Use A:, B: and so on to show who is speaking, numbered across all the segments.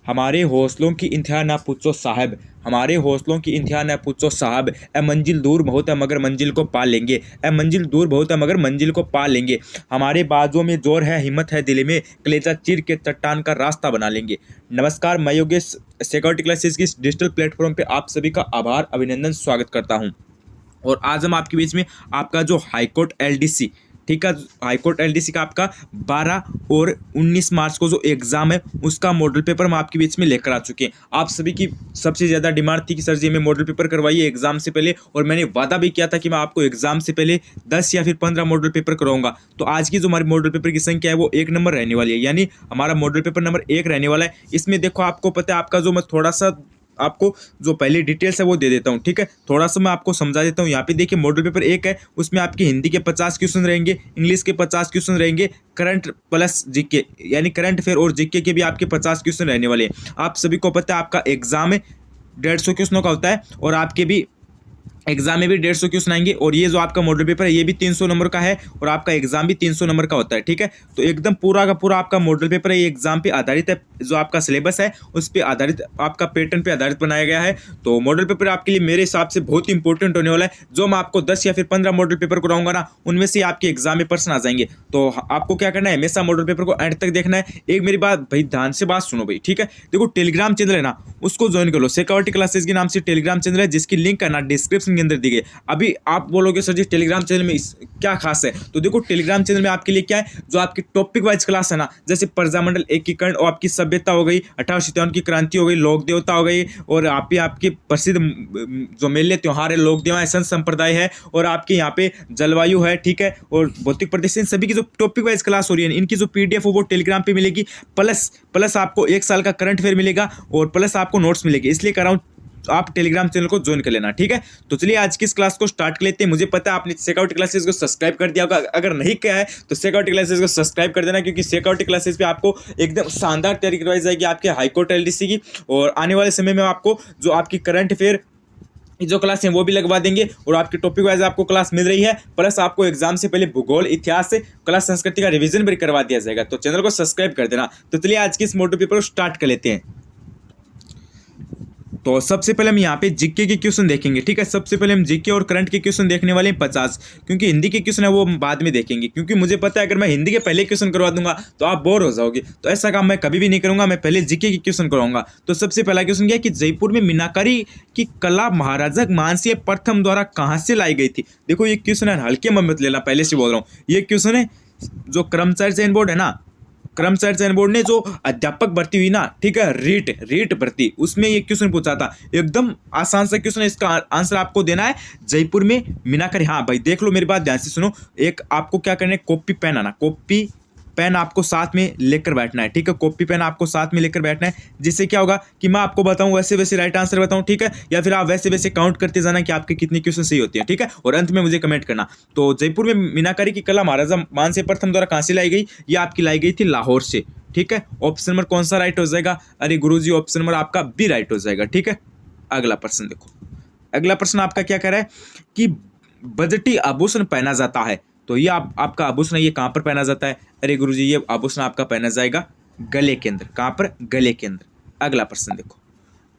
A: हमारे हौसलों की इंतहा ना पूछो साहब, हमारे हौसलों की इंतहा न पूछो साहब। ए मंजिल दूर बहुत है मगर मंजिल को पा लेंगे, ए मंजिल दूर बहुत है मगर मंजिल को पा लेंगे। हमारे बाजुओं में जोर है, हिम्मत है दिल में, कलेजा चीर के चट्टान का रास्ता बना लेंगे। नमस्कार, मैं योगेश सिक्योरिटी क्लासेस की इस डिजिटल प्लेटफॉर्म पे आप सभी का आभार अभिनंदन स्वागत करता हूँ। और आज हम आपके बीच में आपका जो हाईकोर्ट एलडीसी, ठीक है, हाईकोर्ट एलडीसी का आपका 12 और 19 मार्च को जो एग्जाम है उसका मॉडल पेपर हम आपके बीच में लेकर आ चुके हैं। आप सभी की सबसे ज़्यादा डिमांड थी कि सर जी हमें मॉडल पेपर करवाइए एग्जाम से पहले, और मैंने वादा भी किया था कि मैं आपको एग्जाम से पहले 10 या फिर 15 मॉडल पेपर कराऊंगा। तो आज की जो हमारी मॉडल पेपर की संख्या है वो 1 नंबर रहने वाली है, यानी हमारा मॉडल पेपर नंबर 1 रहने वाला है। इसमें देखो आपको पता है, आपका जो मैं थोड़ा सा आपको जो पहले डिटेल्स है वो दे देता हूँ, ठीक है। थोड़ा सा मैं आपको समझा देता हूँ। यहाँ पे देखिए मॉडल पेपर 1 है, उसमें आपके हिंदी के 50 क्वेश्चन रहेंगे, इंग्लिश के 50 क्वेश्चन रहेंगे, करंट प्लस जीके यानी करंट अफेयर और जीके के भी आपके 50 क्वेश्चन रहने वाले हैं। आप सभी को पता है आपका एग्जाम है 150 क्वेश्चनों का होता है, और आपके भी एग्जाम में भी 150 क्वेश्चन आएंगे, और ये जो आपका मॉडल पेपर है ये भी 300 नंबर का है, और आपका एग्जाम भी 300 नंबर का होता है, ठीक है। तो एकदम पूरा का पूरा आपका मॉडल पेपर है, ये एग्जाम पे आधारित है। जो आपका सिलेबस है उस पे आधारित, आपका पैटर्न पे आधारित बनाया गया है। तो मॉडल पेपर आपके लिए मेरे हिसाब से बहुत ही इंपॉर्टेंट होने वाला है। जो मैं आपको 10 या फिर 15 मॉडल पेपर कराऊंगा ना, उनमें से आपके एग्जाम में प्रश्न आ जाएंगे। तो आपको क्या करना है, हमेशा मॉडल पेपर को एंड तक देखना है। एक मेरी बात भाई, ध्यान से बात सुनो भाई, ठीक है। देखो टेलीग्राम चैनल है ना, उसको ज्वाइन कर लो। सिक्योरिटी क्लासेस के नाम से टेलीग्राम चैनल है, जिसकी लिंक है ना डिस्क्रिप्शन के अंदर दी गई। अभी आप बोलोगे सर जी टेलीग्राम चैनल में क्या खास है, तो देखो टेलीग्राम चैनल में आपके लिए क्या है, जो आपकी टॉपिक वाइज क्लास है ना, जैसे प्रजामंडल एकीकरण और आपकी सभ्यता हो गई, 1857 की क्रांति हो गई, लोक देवता हो गई, और आपके प्रसिद्ध जो मेले त्योहार है, लोक देवा है, संत संप्रदाय है, और आपके यहाँ पे जलवायु है, ठीक है, और भौतिक प्रदेश, इन सभी की जो टॉपिक वाइज क्लास हो रही है, इनकी जो पीडीएफ हो वो टेलीग्राम पे मिलेगी। प्लस आपको 1 साल का करंट अफेयर मिलेगा, और प्लस आपको नोट्स मिलेगी। इसलिए कर रहा हूँ आप टेलीग्राम चैनल को ज्वाइन कर लेना, ठीक है। तो चलिए आज की इस क्लास को स्टार्ट कर लेते हैं। मुझे पता है आपने सिक्योरिटी क्लासेस को सब्सक्राइब कर दिया होगा, अगर नहीं किया है तो सिक्योरिटी क्लासेस को सब्सक्राइब कर देना, क्योंकि सिक्योरिटी क्लासेस पे आपको एकदम शानदार तैयारी करवाई जाएगी आपके हाईकोर्ट एलडीसी की। और आने वाले समय में आपको जो आपकी करंट अफेयर जो क्लास है वो भी लगवा देंगे, और आपकी टॉपिक वाइज आपको क्लास मिल रही है, प्लस आपको एग्जाम से पहले भूगोल, इतिहास से क्लास संस्कृति का रिवीजन भी करवा दिया जाएगा। तो चैनल को सब्सक्राइब कर देना। तो चलिए आज की इस मॉडल पेपर को स्टार्ट कर लेते हैं। तो सबसे पहले हम यहाँ पे जीके के क्वेश्चन देखेंगे, ठीक है। सबसे पहले हम जीके और करंट के क्वेश्चन देखने वाले हैं 50, क्योंकि हिंदी के क्वेश्चन है वो हम बाद में देखेंगे, क्योंकि मुझे पता है अगर मैं हिंदी के पहले क्वेश्चन करवा दूंगा तो आप बोर हो जाओगे। तो ऐसा काम मैं कभी भी नहीं करूंगा, मैं पहले जीके के क्वेश्चन करवाऊंगा। तो सबसे पहला क्वेश्चन क्या है कि जयपुर में मीनाकारी की कला महाराजा मानसिंह प्रथम द्वारा कहाँ से लाई गई थी। देखो ये क्वेश्चन है, हल्के में मत लेना, पहले से बोल रहा हूँ। ये क्वेश्चन है जो कर्मचारी चयन बोर्ड है ना, कर्मचारी चयन बोर्ड ने जो अध्यापक भर्ती हुई ना, ठीक है, रीट भर्ती, उसमें ये क्वेश्चन पूछा था। एकदम आसान सा क्वेश्चन है, इसका आंसर आपको देना है जयपुर में मीनाकारी। हाँ भाई देख लो, मेरी बात ध्यान से सुनो। एक आपको क्या करना है, कॉपी पेन आना, कॉपी पेन आपको साथ में लेकर बैठना है, ठीक है। कॉपी पेन आपको साथ में लेकर बैठना है, जिससे क्या होगा कि मैं आपको बताऊं वैसे वैसे राइट आंसर बताऊं, ठीक है, या फिर आप वैसे वैसे काउंट करते जाना कि आपके कितने क्वेश्चन सही होते हैं, ठीक है। और अंत में मुझे कमेंट करना। तो जयपुर में मीनाकारी की कला महाराजा मानसिंह प्रथम द्वारा कहाँ से लाई गई, ये आपकी लाई गई थी लाहौर से, ठीक है। ऑप्शन नंबर कौन सा राइट हो जाएगा, अरे गुरुजी ऑप्शन नंबर आपका बी राइट हो जाएगा, ठीक है। अगला प्रश्न देखो, अगला प्रश्न आपका क्या कह रहा है कि बजटी आभूषण पहना जाता है। तो ये आपका आभूषण ये कहाँ पर पहना जाता है, अरे गुरुजी ये आभूषण आपका पहना जाएगा गले के अंदर। कहाँ पर, गले के अंदर। अगला प्रश्न देखो,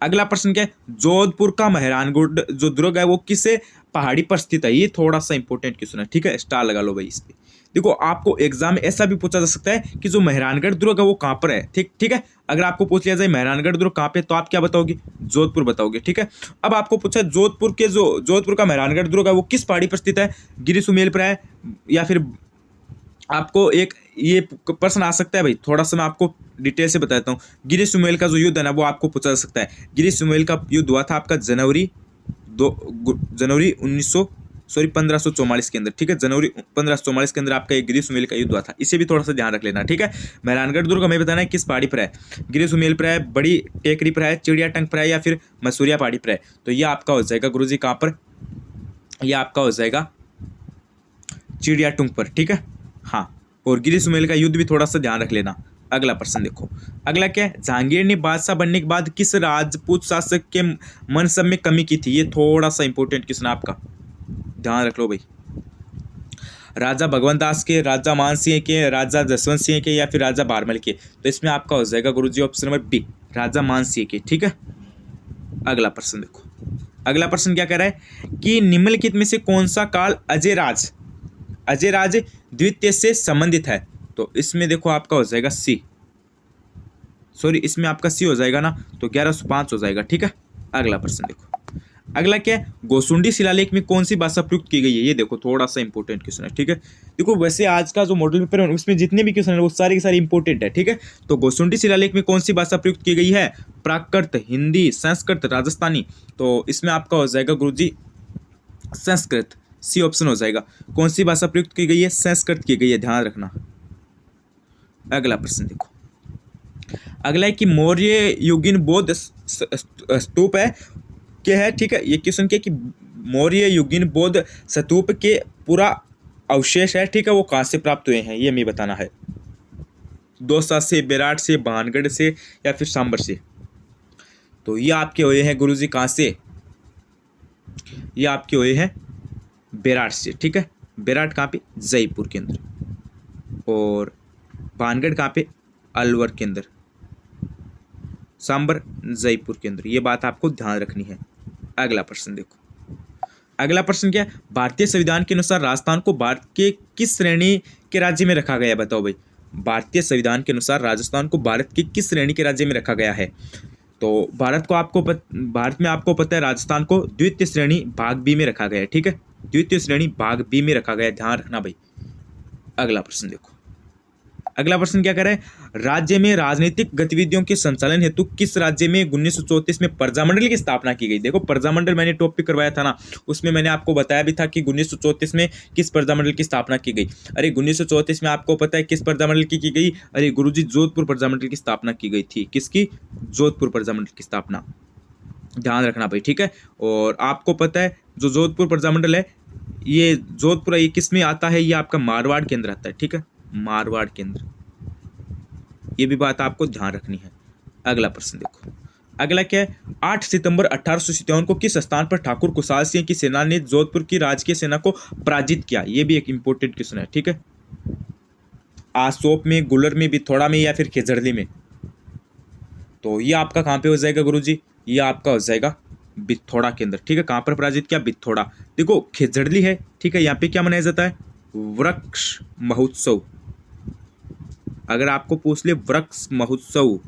A: अगला प्रश्न क्या है, जोधपुर का मेहरानगढ़ जो दुर्ग है वो किस पहाड़ी पर स्थित है। ये थोड़ा सा इंपॉर्टेंट क्वेश्चन है, ठीक है, स्टार लगा लो भाई इस पे। देखो आपको एग्जाम में ऐसा भी पूछा जा सकता है कि जो मेहरानगढ़ दुर्ग है वो कहाँ पर है, ठीक है। अगर आपको पूछ लिया जाए मेहरानगढ़ दुर्ग कहाँ पे, तो आप क्या बताओगे, जोधपुर बताओगे, ठीक है। अब आपको पूछा जोधपुर का मेहरानगढ़ दुर्ग है वो किस पहाड़ी पर स्थित है, गिरी सुमेल पर है, या फिर आपको एक ये प्रश्न आ सकता है भाई, थोड़ा सा मैं आपको डिटेल से बताता हूँ। गिरी सुमेल का जो युद्ध है ना वो आपको पूछा जा सकता है। गिरी सुमेल का युद्ध हुआ था आपका जनवरी 1544 के अंदर, ठीक है। जनवरी 1544 के अंदर आपका एक गिरी सुमेल का युद्ध हुआ था। इसे भी थोड़ा सा ध्यान रख लेना, ठीक है। मेहरानगढ़ दुर्ग हमें बताना है किस पहाड़ी पर है, गिरी सुमेल पर है, बड़ी टेकरी पर है, चिड़िया टंग पर है, या फिर मसूरिया पहाड़ी पर है। तो ये आपका हो जाएगा गुरुजी कहाँ पर, यह आपका हो जाएगा चिड़िया टुंग पर, ठीक है। हाँ, और गिरी सुमेल का युद्ध भी थोड़ा सा ध्यान रख लेना। अगला प्रश्न देखो, अगला क्या है, जहांगीर ने बादशाह बनने के बाद किस राजपूत शासक के मनसब में कमी की थी। ये थोड़ा सा इंपॉर्टेंट क्वेश्चन आपका, ध्यान रख लो भाई। राजा भगवंत दास के, राजा मान सिंह के, राजा जसवंत सिंह के, या फिर राजा बारमल के। तो इसमें आपका हो जाएगा गुरुजी ऑप्शन नंबर बी राजा मानसिंह के, ठीक है। अगला प्रश्न देखो, अगला प्रश्न क्या कह रहा है कि निम्नलिखित में से कौन सा काल अजयराज द्वितीय से संबंधित है। तो इसमें देखो आपका हो जाएगा सी, सॉरी इसमें आपका सी हो जाएगा ना, तो 1105 हो जाएगा, ठीक है। अगला प्रश्न देखो, अगला क्या है, गोसुंडी शिलालेख में कौन सी भाषा प्रयुक्त की गई है। ये देखो थोड़ा सा इंपॉर्टेंट क्वेश्चन है, ठीक है। देखो वैसे आज का जो मॉडल पेपर है उसमें जितने भी क्वेश्चन है वो सारे के सारे इंपॉर्टेंट है, ठीक है। तो गोसुंडी शिलालेख में कौन सी भाषा प्रयुक्त की गई है, प्राकृत, हिंदी, संस्कृत, राजस्थानी। तो इसमें आपका हो जाएगा गुरुजी संस्कृत, सी ऑप्शन हो जाएगा। कौन सी भाषा प्रयुक्त की गई है, संस्कृत की गई है, ध्यान रखना। अगला प्रश्न देखो, अगला है कि मौर्य युगीन बौद्ध स्तूप है क्या है, ठीक है। ये क्वेश्चन क्या कि मौर्य युगीन बौद्ध स्तूप के पूरा अवशेष है, ठीक है, वो कहाँ से प्राप्त हुए हैं ये हमें बताना है। दौसा से, बेराट से, भानगढ़ से या फिर सांबर से। तो ये आपके हुए हैं गुरुजी कहाँ से, ये आपके हुए हैं बेराट से, ठीक है। बेराट कहाँ पे, जयपुर के अंदर, और भानगढ़ कहाँ पे, अलवर के अंदर, सांबर जयपुर के अंदर। ये बात आपको ध्यान रखनी है। अगला प्रश्न देखो, अगला प्रश्न क्या है, भारतीय संविधान के अनुसार राजस्थान को भारत के किस श्रेणी के राज्य में रखा गया है, बताओ भाई। भारतीय संविधान के अनुसार राजस्थान को भारत की किस श्रेणी के राज्य में रखा गया है। तो भारत में आपको पता है राजस्थान को द्वितीय श्रेणी भाग बी में रखा गया है, ठीक है। द्वितीय श्रेणी भाग बी में रखा गया है, ध्यान रखना भाई। अगला प्रश्न देखो, अगला प्रश्न क्या कर रहा है, राज्य में राजनीतिक गतिविधियों के संचालन हेतु किस राज्य में 1934 में प्रजामंडल की स्थापना की गई। देखो प्रजामंडल मैंने टॉपिक करवाया था ना, उसमें मैंने आपको बताया भी था कि 1934 में किस प्रजामंडल की स्थापना की गई। अरे 1934 में आपको पता है किस प्रजामंडल की गई, अरे गुरुजी जोधपुर प्रजामंडल की स्थापना की गई थी। किसकी, जोधपुर प्रजामंडल की स्थापना, ध्यान रखना भाई, ठीक है। और आपको पता है जो जोधपुर प्रजामंडल है, ये जोधपुर ये किस में आता है, ये आपका मारवाड़ के अंदर आता है, ठीक है, मारवाड़ के अंदर। ये भी बात आपको ध्यान रखनी है। अगला प्रश्न देखो, अगला क्या है, 8 सितंबर 1857 को किस स्थान पर ठाकुर कुशाल सिंह की सेना ने जोधपुर की राजकीय सेना को पराजित किया। ये भी एक इंपॉर्टेंट क्वेश्चन है, ठीक है। आसोप में, गुलर में, बिथोड़ा में या फिर खेजड़ली में। तो ये आपका कहाँ पे हो जाएगा गुरुजी, ये आपका हो जाएगा बिथोड़ा के अंदर, ठीक है। कहाँ पर पराजित किया, बिथोड़ा। देखो खेजड़ली है, ठीक है, यहाँ पे क्या मनाया जाता है, वृक्ष महोत्सव। अगर आपको पूछ ले वृक्ष महोत्सव,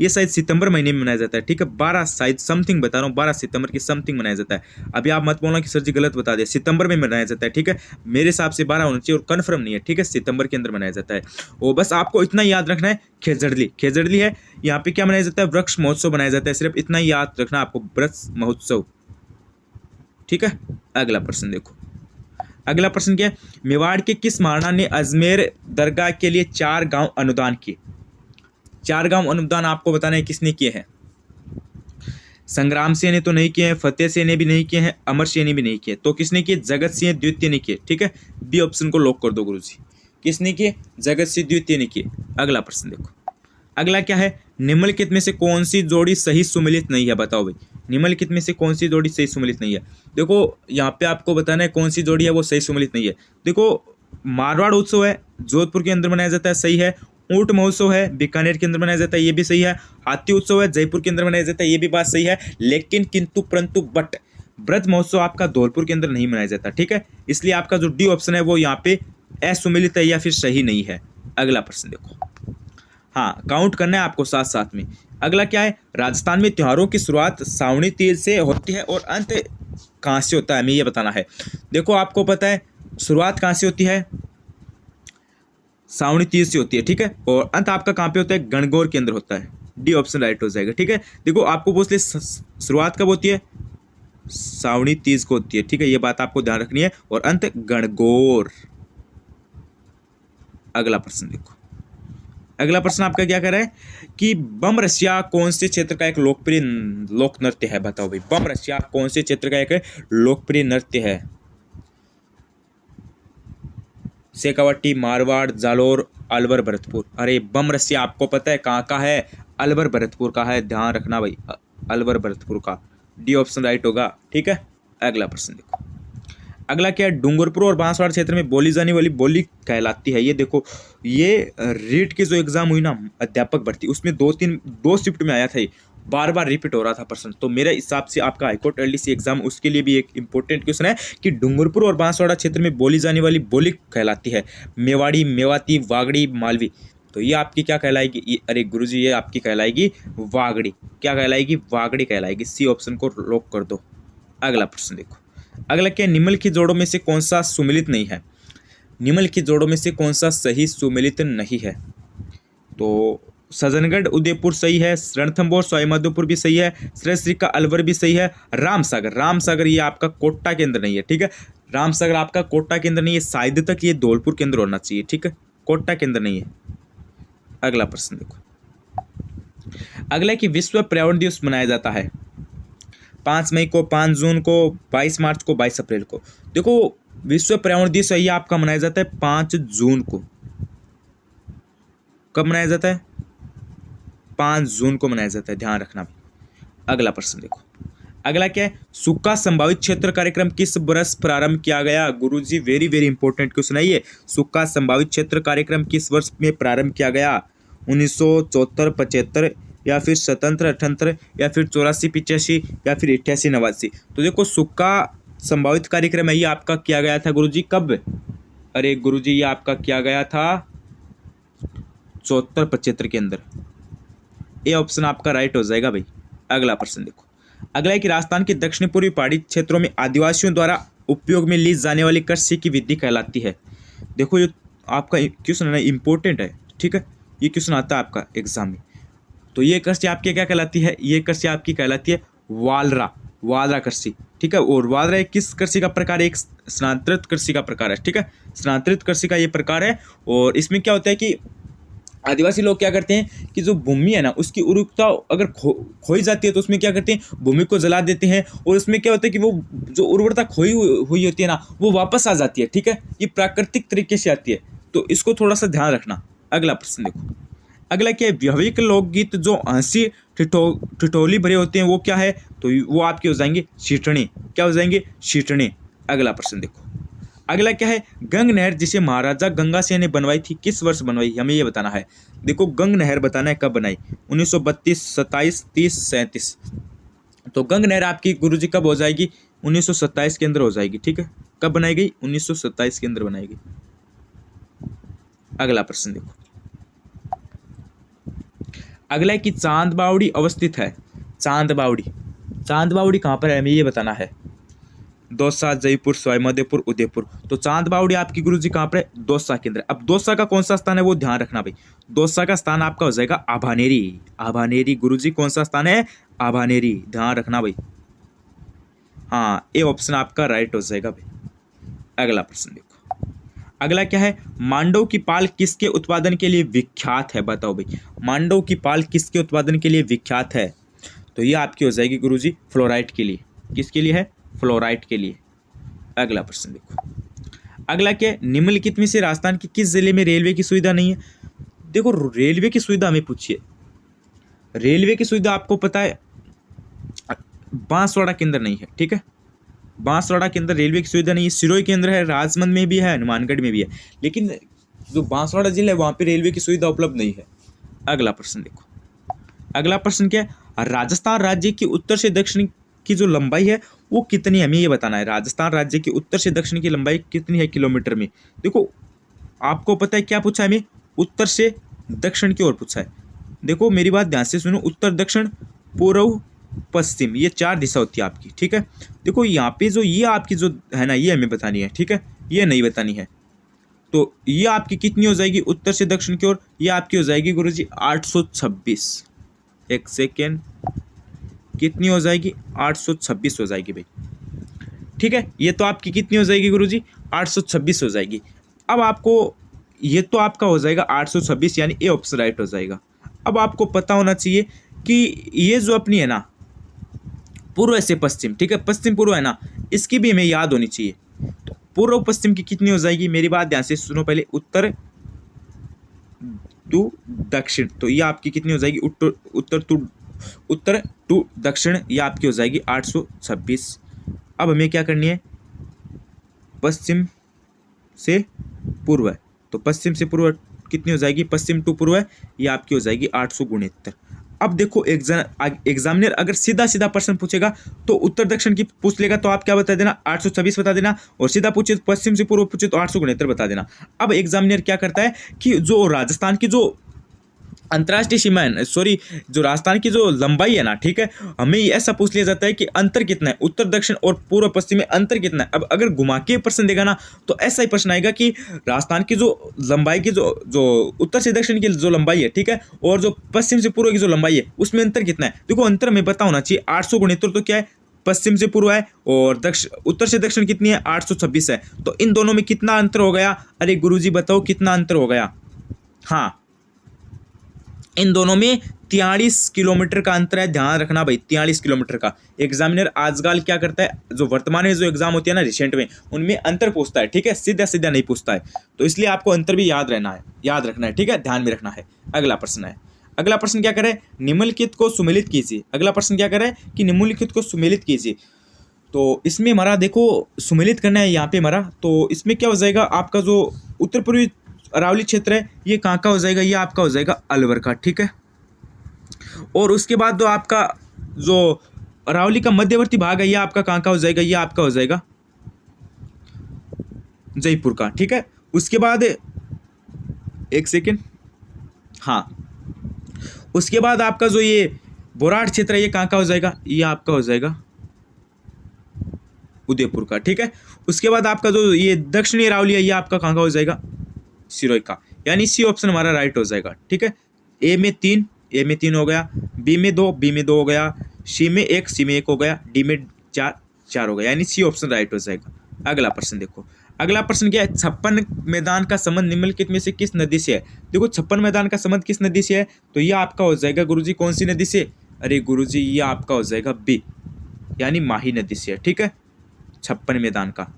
A: ये शायद सितंबर महीने में मनाया जाता है, ठीक है। 12 शायद समथिंग बता रहा हूँ, 12 सितंबर की समथिंग मनाया जाता है। अभी आप मत बोलना कि सर जी गलत बता दिया, सितंबर में मनाया जाता है, ठीक है। मेरे हिसाब से 12 होना चाहिए और कन्फर्म नहीं है, ठीक है, सितंबर के अंदर मनाया जाता है। और बस आपको इतना याद रखना है, खेजड़ली है, यहाँ पे क्या मनाया जाता है, वृक्ष महोत्सव मनाया जाता है। सिर्फ इतना याद रखना आपको, वृक्ष महोत्सव, ठीक है। अगला प्रश्न देखो, अगला प्रश्न क्या है, मेवाड़ के किस महाराणा ने अजमेर दरगाह के लिए 4 गांव अनुदान किए। 4 गांव अनुदान आपको बताना है किसने किए हैं। संग्राम सिंह ने तो नहीं किए हैं, फतेह सिंह ने भी नहीं किए हैं, अमर सिंह ने भी नहीं किए। तो किसने किए, जगत सिंह द्वितीय ने किए, ठीक है। बी ऑप्शन को लॉक कर दो गुरुजी, किसने किए, जगत सिंह द्वितीय ने किए। अगला प्रश्न देखो, अगला क्या है, निम्नलिखित में से कौन सी जोड़ी सही सुमेलित नहीं है, बताओ भाई। निम्नलिखित में से कौन सी जोड़ी सही सुमेलित नहीं है। देखो यहाँ पे आपको बताना है कौन सी जोड़ी है वो सही सुमेलित नहीं है। देखो मारवाड़ उत्सव है, जोधपुर के अंदर मनाया जाता है, सही है। ऊंट महोत्सव है, बीकानेर के अंदर मनाया जाता है, ये भी सही है। हाथी उत्सव है, जयपुर के अंदर मनाया जाता है, ये भी बात सही है। लेकिन किंतु परंतु बट ब्रज महोत्सव आपका धौलपुर के अंदर नहीं मनाया जाता, ठीक है। इसलिए आपका जो डी ऑप्शन है वो यहाँ पे असुमेलित है या फिर सही नहीं है। अगला प्रश्न देखो, हाँ काउंट करना है आपको साथ साथ में। अगला क्या है, राजस्थान में त्योहारों की शुरुआत सावणी तीज से होती है और अंत कहाँ से होता है, हमें ये बताना है। देखो आपको पता है शुरुआत कहाँ से होती है, सावणी तीज से होती है, ठीक है। और अंत आपका कहाँ पे होता है, गणगौर के अंदर होता है। डी ऑप्शन राइट हो जाएगा, ठीक है। देखो आपको पूछ ले शुरुआत कब होती है, सावणी तीज को होती है, ठीक है, ये बात आपको ध्यान रखनी है। और अंत गणगौर। अगला प्रश्न देखो, अगला प्रश्न आपका क्या कर रहा है कि बम रसिया कौन से क्षेत्र का एक लोकप्रिय लोक नृत्य है, बताओ भाई। बम रसिया कौन से क्षेत्र का एक लोकप्रिय नृत्य है। शेखावटी, मारवाड़, जालोर, अलवर, भरतपुर। अरे बम रसिया आपको पता है कहाँ का है, अलवर भरतपुर का है, ध्यान रखना भाई, अलवर भरतपुर का। डी ऑप्शन राइट होगा, ठीक है। अगला प्रश्न देखो, अगला क्या है, डूंगरपुर और बांसवाड़ा क्षेत्र में बोली जाने वाली बोली कहलाती है। ये देखो, ये रीट की जो एग्जाम हुई ना अध्यापक भर्ती, उसमें दो शिफ्ट में आया था, बार बार रिपीट हो रहा था प्रश्न। तो मेरे हिसाब से आपका हाईकोर्ट एलडीसी एग्जाम उसके लिए भी एक इंपॉर्टेंट क्वेश्चन है कि डूंगरपुर और बांसवाड़ा क्षेत्र में बोली जाने वाली बोली कहलाती है मेवाड़ी, मेवाती, वागड़ी, मालवी। तो ये आपकी क्या कहलाएगी, अरे गुरुजी ये आपकी कहलाएगी वागड़ी। क्या कहलाएगी, वागड़ी कहलाएगी। सी ऑप्शन को लॉक कर दो। अगला प्रश्न देखो, अगला क्या, निम्नलिखित की जोड़ों में से कौन सा सुमेलित नहीं है। निम्नलिखित की जोड़ों में से कौन सा सही सुमेलित नहीं है। तो सजनगढ़ उदयपुर सही है, रणथंभौर सवाईमाधोपुर भी सही है, श्री का अलवर भी सही है, रामसागर ये आपका कोटा के अंदर नहीं है। ठीक है, रामसागर आपका कोटा के अंदर नहीं है, शायद तक ये धौलपुर के अंदर होना चाहिए। ठीक है, कोटा के अंदर नहीं है। अगला प्रश्न देखो, अगला कि विश्व पर्यावरण दिवस मनाया जाता है 5 मई को, 5 जून को, 22 मार्च को, 22 अप्रैल को। देखो विश्व पर्यावरण दिवस ये आपका मनाया जाता है 5 जून को। कब मनाया जाता है, 5 जून को मनाया जाता है, ध्यान रखना भी। अगला प्रश्न देखो, अगला क्या है, सूखा संभावित क्षेत्र कार्यक्रम किस वर्ष प्रारंभ किया गया। गुरुजी वेरी वेरी इंपॉर्टेंट क्वेश्चन है ये। सूखा संभावित क्षेत्र कार्यक्रम किस वर्ष में प्रारंभ किया गया, 1974, 75 या फिर 77, 78 या फिर 84, 85 या फिर 88, 89। तो देखो सूखा संभावित कार्यक्रम है ये आपका किया गया था गुरुजी कब, अरे गुरुजी ये आपका किया गया था 74, 75 के अंदर। ये ऑप्शन आपका राइट हो जाएगा भाई। अगला प्रश्न देखो, अगला है कि राजस्थान के दक्षिण पूर्वी पहाड़ी क्षेत्रों में आदिवासियों द्वारा उपयोग में ली जाने वाली कृषि की विधि कहलाती है। देखो ये आपका क्वेश्चन है ना, इंपॉर्टेंट है। ठीक है, ये क्वेश्चन आता है आपका एग्जाम में। तो ये कृषि आपकी क्या कहलाती है, ये कृषि आपकी कहलाती है वालरा कृषि। ठीक है, और वालरा एक किस कृषि का प्रकार है, एक स्थानांतरित कृषि का प्रकार है। ठीक है, स्थानांतरित कृषि का ये प्रकार है। और इसमें क्या होता है कि आदिवासी लोग क्या करते हैं कि जो भूमि है ना उसकी उर्वरकता अगर खोई जाती है तो उसमें क्या करते हैं, भूमि को जला देते हैं। और उसमें क्या होता है कि वो जो उर्वरता खोई हुई होती है ना वो वापस आ जाती है। ठीक है, ये प्राकृतिक तरीके से आती है, तो इसको थोड़ा सा ध्यान रखना। अगला प्रश्न देखो, अगला क्या है, व्यवहारिक लोकगीत जो हंसी ठिठोली भरे होते हैं वो क्या है, तो वो आपके हो जाएंगे शीटणे। क्या हो जाएंगे, शीटणे। अगला प्रश्न देखो, अगला क्या है, गंग नहर जिसे महाराजा गंगा सिंह ने बनवाई थी किस वर्ष बनवाई, हमें ये बताना है। देखो गंग नहर बताना है कब बनाई, 1932, 27, 30, 37। तो गंग नहर आपकी गुरुजी कब हो जाएगी, 1927 के अंदर हो जाएगी। ठीक है, कब बनाई गई, 1927 के अंदर बनाई गई। अगला प्रश्न देखो, अगला है कि चांदबावड़ी अवस्थित है। चांदबावड़ी कहाँ पर है, हमें ये बताना है। दौसा, जयपुर, सवाईमाधोपुर, उदयपुर। तो चांदबावड़ी आपकी गुरुजी कहाँ पर है, दौसा के अंदर। अब दौसा का कौन सा स्थान है वो ध्यान रखना भाई। दौसा का स्थान आपका हो जाएगा आभानेरी। गुरुजी कौन सा स्थान है, आभानेरी, ध्यान रखना भाई। हाँ, ये ऑप्शन आपका राइट हो जाएगा भाई। अगला प्रश्न देखो, अगला क्या है, मांडव की पाल किसके उत्पादन के लिए विख्यात है, बताओ भाई। मांडव की पाल किसके उत्पादन के लिए विख्यात है, तो ये आपकी हो जाएगी गुरुजी फ्लोराइट के लिए। किसके लिए है, फ्लोराइट के लिए। अगला प्रश्न देखो, अगला क्या, निम्नलिखित में से राजस्थान के किस जिले में रेलवे की सुविधा नहीं है। देखो रेलवे की सुविधा हमें पूछिए, रेलवे की सुविधा आपको पता है बांसवाड़ा के अंदर नहीं है। ठीक है, बांसवाड़ा के अंदर रेलवे की सुविधा नहीं है। सिरोही के अंदर है, राजमंद में भी है, हनुमानगढ़ में भी है, लेकिन जो बांसवाड़ा जिला है वहाँ पे रेलवे की सुविधा उपलब्ध नहीं है। अगला प्रश्न देखो, अगला प्रश्न क्या है, राजस्थान राज्य की उत्तर से दक्षिण की जो लंबाई है वो कितनी है, हमें ये बताना है। राजस्थान राज्य की उत्तर से दक्षिण की लंबाई कितनी है किलोमीटर में। देखो आपको पता है क्या पूछा है हमें, उत्तर से दक्षिण की ओर पूछा है। देखो मेरी बात ध्यान से सुनो, उत्तर, दक्षिण, पूर्व, पश्चिम, ये 4 दिशा होती है आपकी। ठीक है, देखो यहाँ पे जो ये आपकी जो है ना ये हमें बतानी है। ठीक है, ये नहीं बतानी है। तो ये आपकी कितनी हो जाएगी उत्तर से दक्षिण की ओर, ये आपकी हो जाएगी गुरुजी 826। एक सेकेंड, कितनी हो जाएगी, 826 हो जाएगी भाई। ठीक है, ये तो आपकी कितनी हो जाएगी गुरुजी, 826 हो जाएगी। अब आपको ये तो आपका हो जाएगा 826, यानी ए ऑप्शन राइट हो जाएगा। अब आपको पता होना चाहिए कि ये जो अपनी है ना पूर्व से पश्चिम, ठीक है, पश्चिम पूर्व है ना, इसकी भी हमें याद होनी चाहिए। तो पूर्व पश्चिम की कितनी हो जाएगी, मेरी बात ध्यान से सुनो पहले, उत्तर टू दक्षिण। तो ये आपकी कितनी हो जाएगी, उत्तर टू दक्षिण, ये आपकी हो जाएगी 826। अब हमें क्या करनी है, पश्चिम से पूर्व है। तो पश्चिम से पूर्व कितनी हो जाएगी, पश्चिम टू पूर्व है, ये आपकी हो जाएगी 869। अब देखो एग्जामिनर अगर सीधा सीधा प्रश्न पूछेगा तो उत्तर दक्षिण की पूछ लेगा तो आप क्या बता देना, 826 बता देना, और सीधा पूछे तो पश्चिम से पूर्व पूछे तो 869 बता देना। अब एग्जामिनर क्या करता है कि जो राजस्थान की जो अंतर्राष्ट्रीय सीमा है, सॉरी जो राजस्थान की जो लंबाई है ना, ठीक है, हमें ऐसा पूछ लिया जाता है कि अंतर कितना है उत्तर दक्षिण और पूर्व पश्चिम में, अंतर कितना है। अब अगर घुमा के प्रश्न देगा ना तो ऐसा ही प्रश्न आएगा कि राजस्थान की जो लंबाई की जो उत्तर से दक्षिण की जो लंबाई है, ठीक है, और जो पश्चिम से पूर्व की जो लंबाई है उसमें अंतर कितना है। देखो अंतर हमें पता होना चाहिए, 869 तो क्या है, पश्चिम से पूर्व है, और उत्तर से दक्षिण कितनी है, 826 है। तो इन दोनों में कितना अंतर हो गया, अरे गुरुजी बताओ कितना अंतर हो गया। हाँ, इन दोनों में 43 किलोमीटर का अंतर है, ध्यान रखना भाई, 43 किलोमीटर का। एग्जामिनर आजकल क्या करता है, जो वर्तमान में जो एग्जाम होती है ना रिसेंट में, उनमें अंतर पूछता है, ठीक है, सीधा सीधा नहीं पूछता है। तो इसलिए आपको अंतर भी याद रखना है, ठीक है, ध्यान में रखना है। अगला प्रश्न है, अगला प्रश्न क्या करे, निम्नलिखित को सुमेलित कीजिए। अगला प्रश्न क्या करे कि निम्नलिखित को सुमेलित कीजिए। तो इसमें हमारा देखो सुमेलित करना है यहाँ पे हमारा, तो इसमें क्या हो जाएगा, आपका जो उत्तर पूर्वी अरावली क्षेत्र है ये कहाँ का हो जाएगा, ये आपका हो जाएगा अलवर का, ठीक है। और उसके बाद जो आपका जो अरावली का मध्यवर्ती भाग है ये आपका कहाँ का हो जाएगा, ये आपका हो जाएगा जयपुर का, ठीक है। उसके बाद एक सेकेंड, हाँ, उसके बाद आपका जो ये बोराट क्षेत्र है ये कहाँ का हो जाएगा, ये आपका हो जाएगा उदयपुर का, ठीक है। उसके बाद आपका जो ये दक्षिणी अरावली है ये आपका कहाँ का हो जाएगा, सिरोही का, यानी सी ऑप्शन हमारा राइट हो जाएगा, ठीक है। ए में 3 हो गया, बी में 2 हो गया, सी में 1 हो गया, डी में 4 हो गया, यानी सी ऑप्शन राइट हो जाएगा। अगला प्रश्न देखो, अगला प्रश्न क्या है, 56 मैदान का संबंध निम्नलिखित में से किस नदी से है। देखो 56 मैदान का संबंध किस नदी से है, तो ये आपका हो जाएगा गुरुजी कौन सी नदी से, अरे गुरुजी ये आपका हो जाएगा बी, यानी माही नदी से है, ठीक है, 56 मैदान का।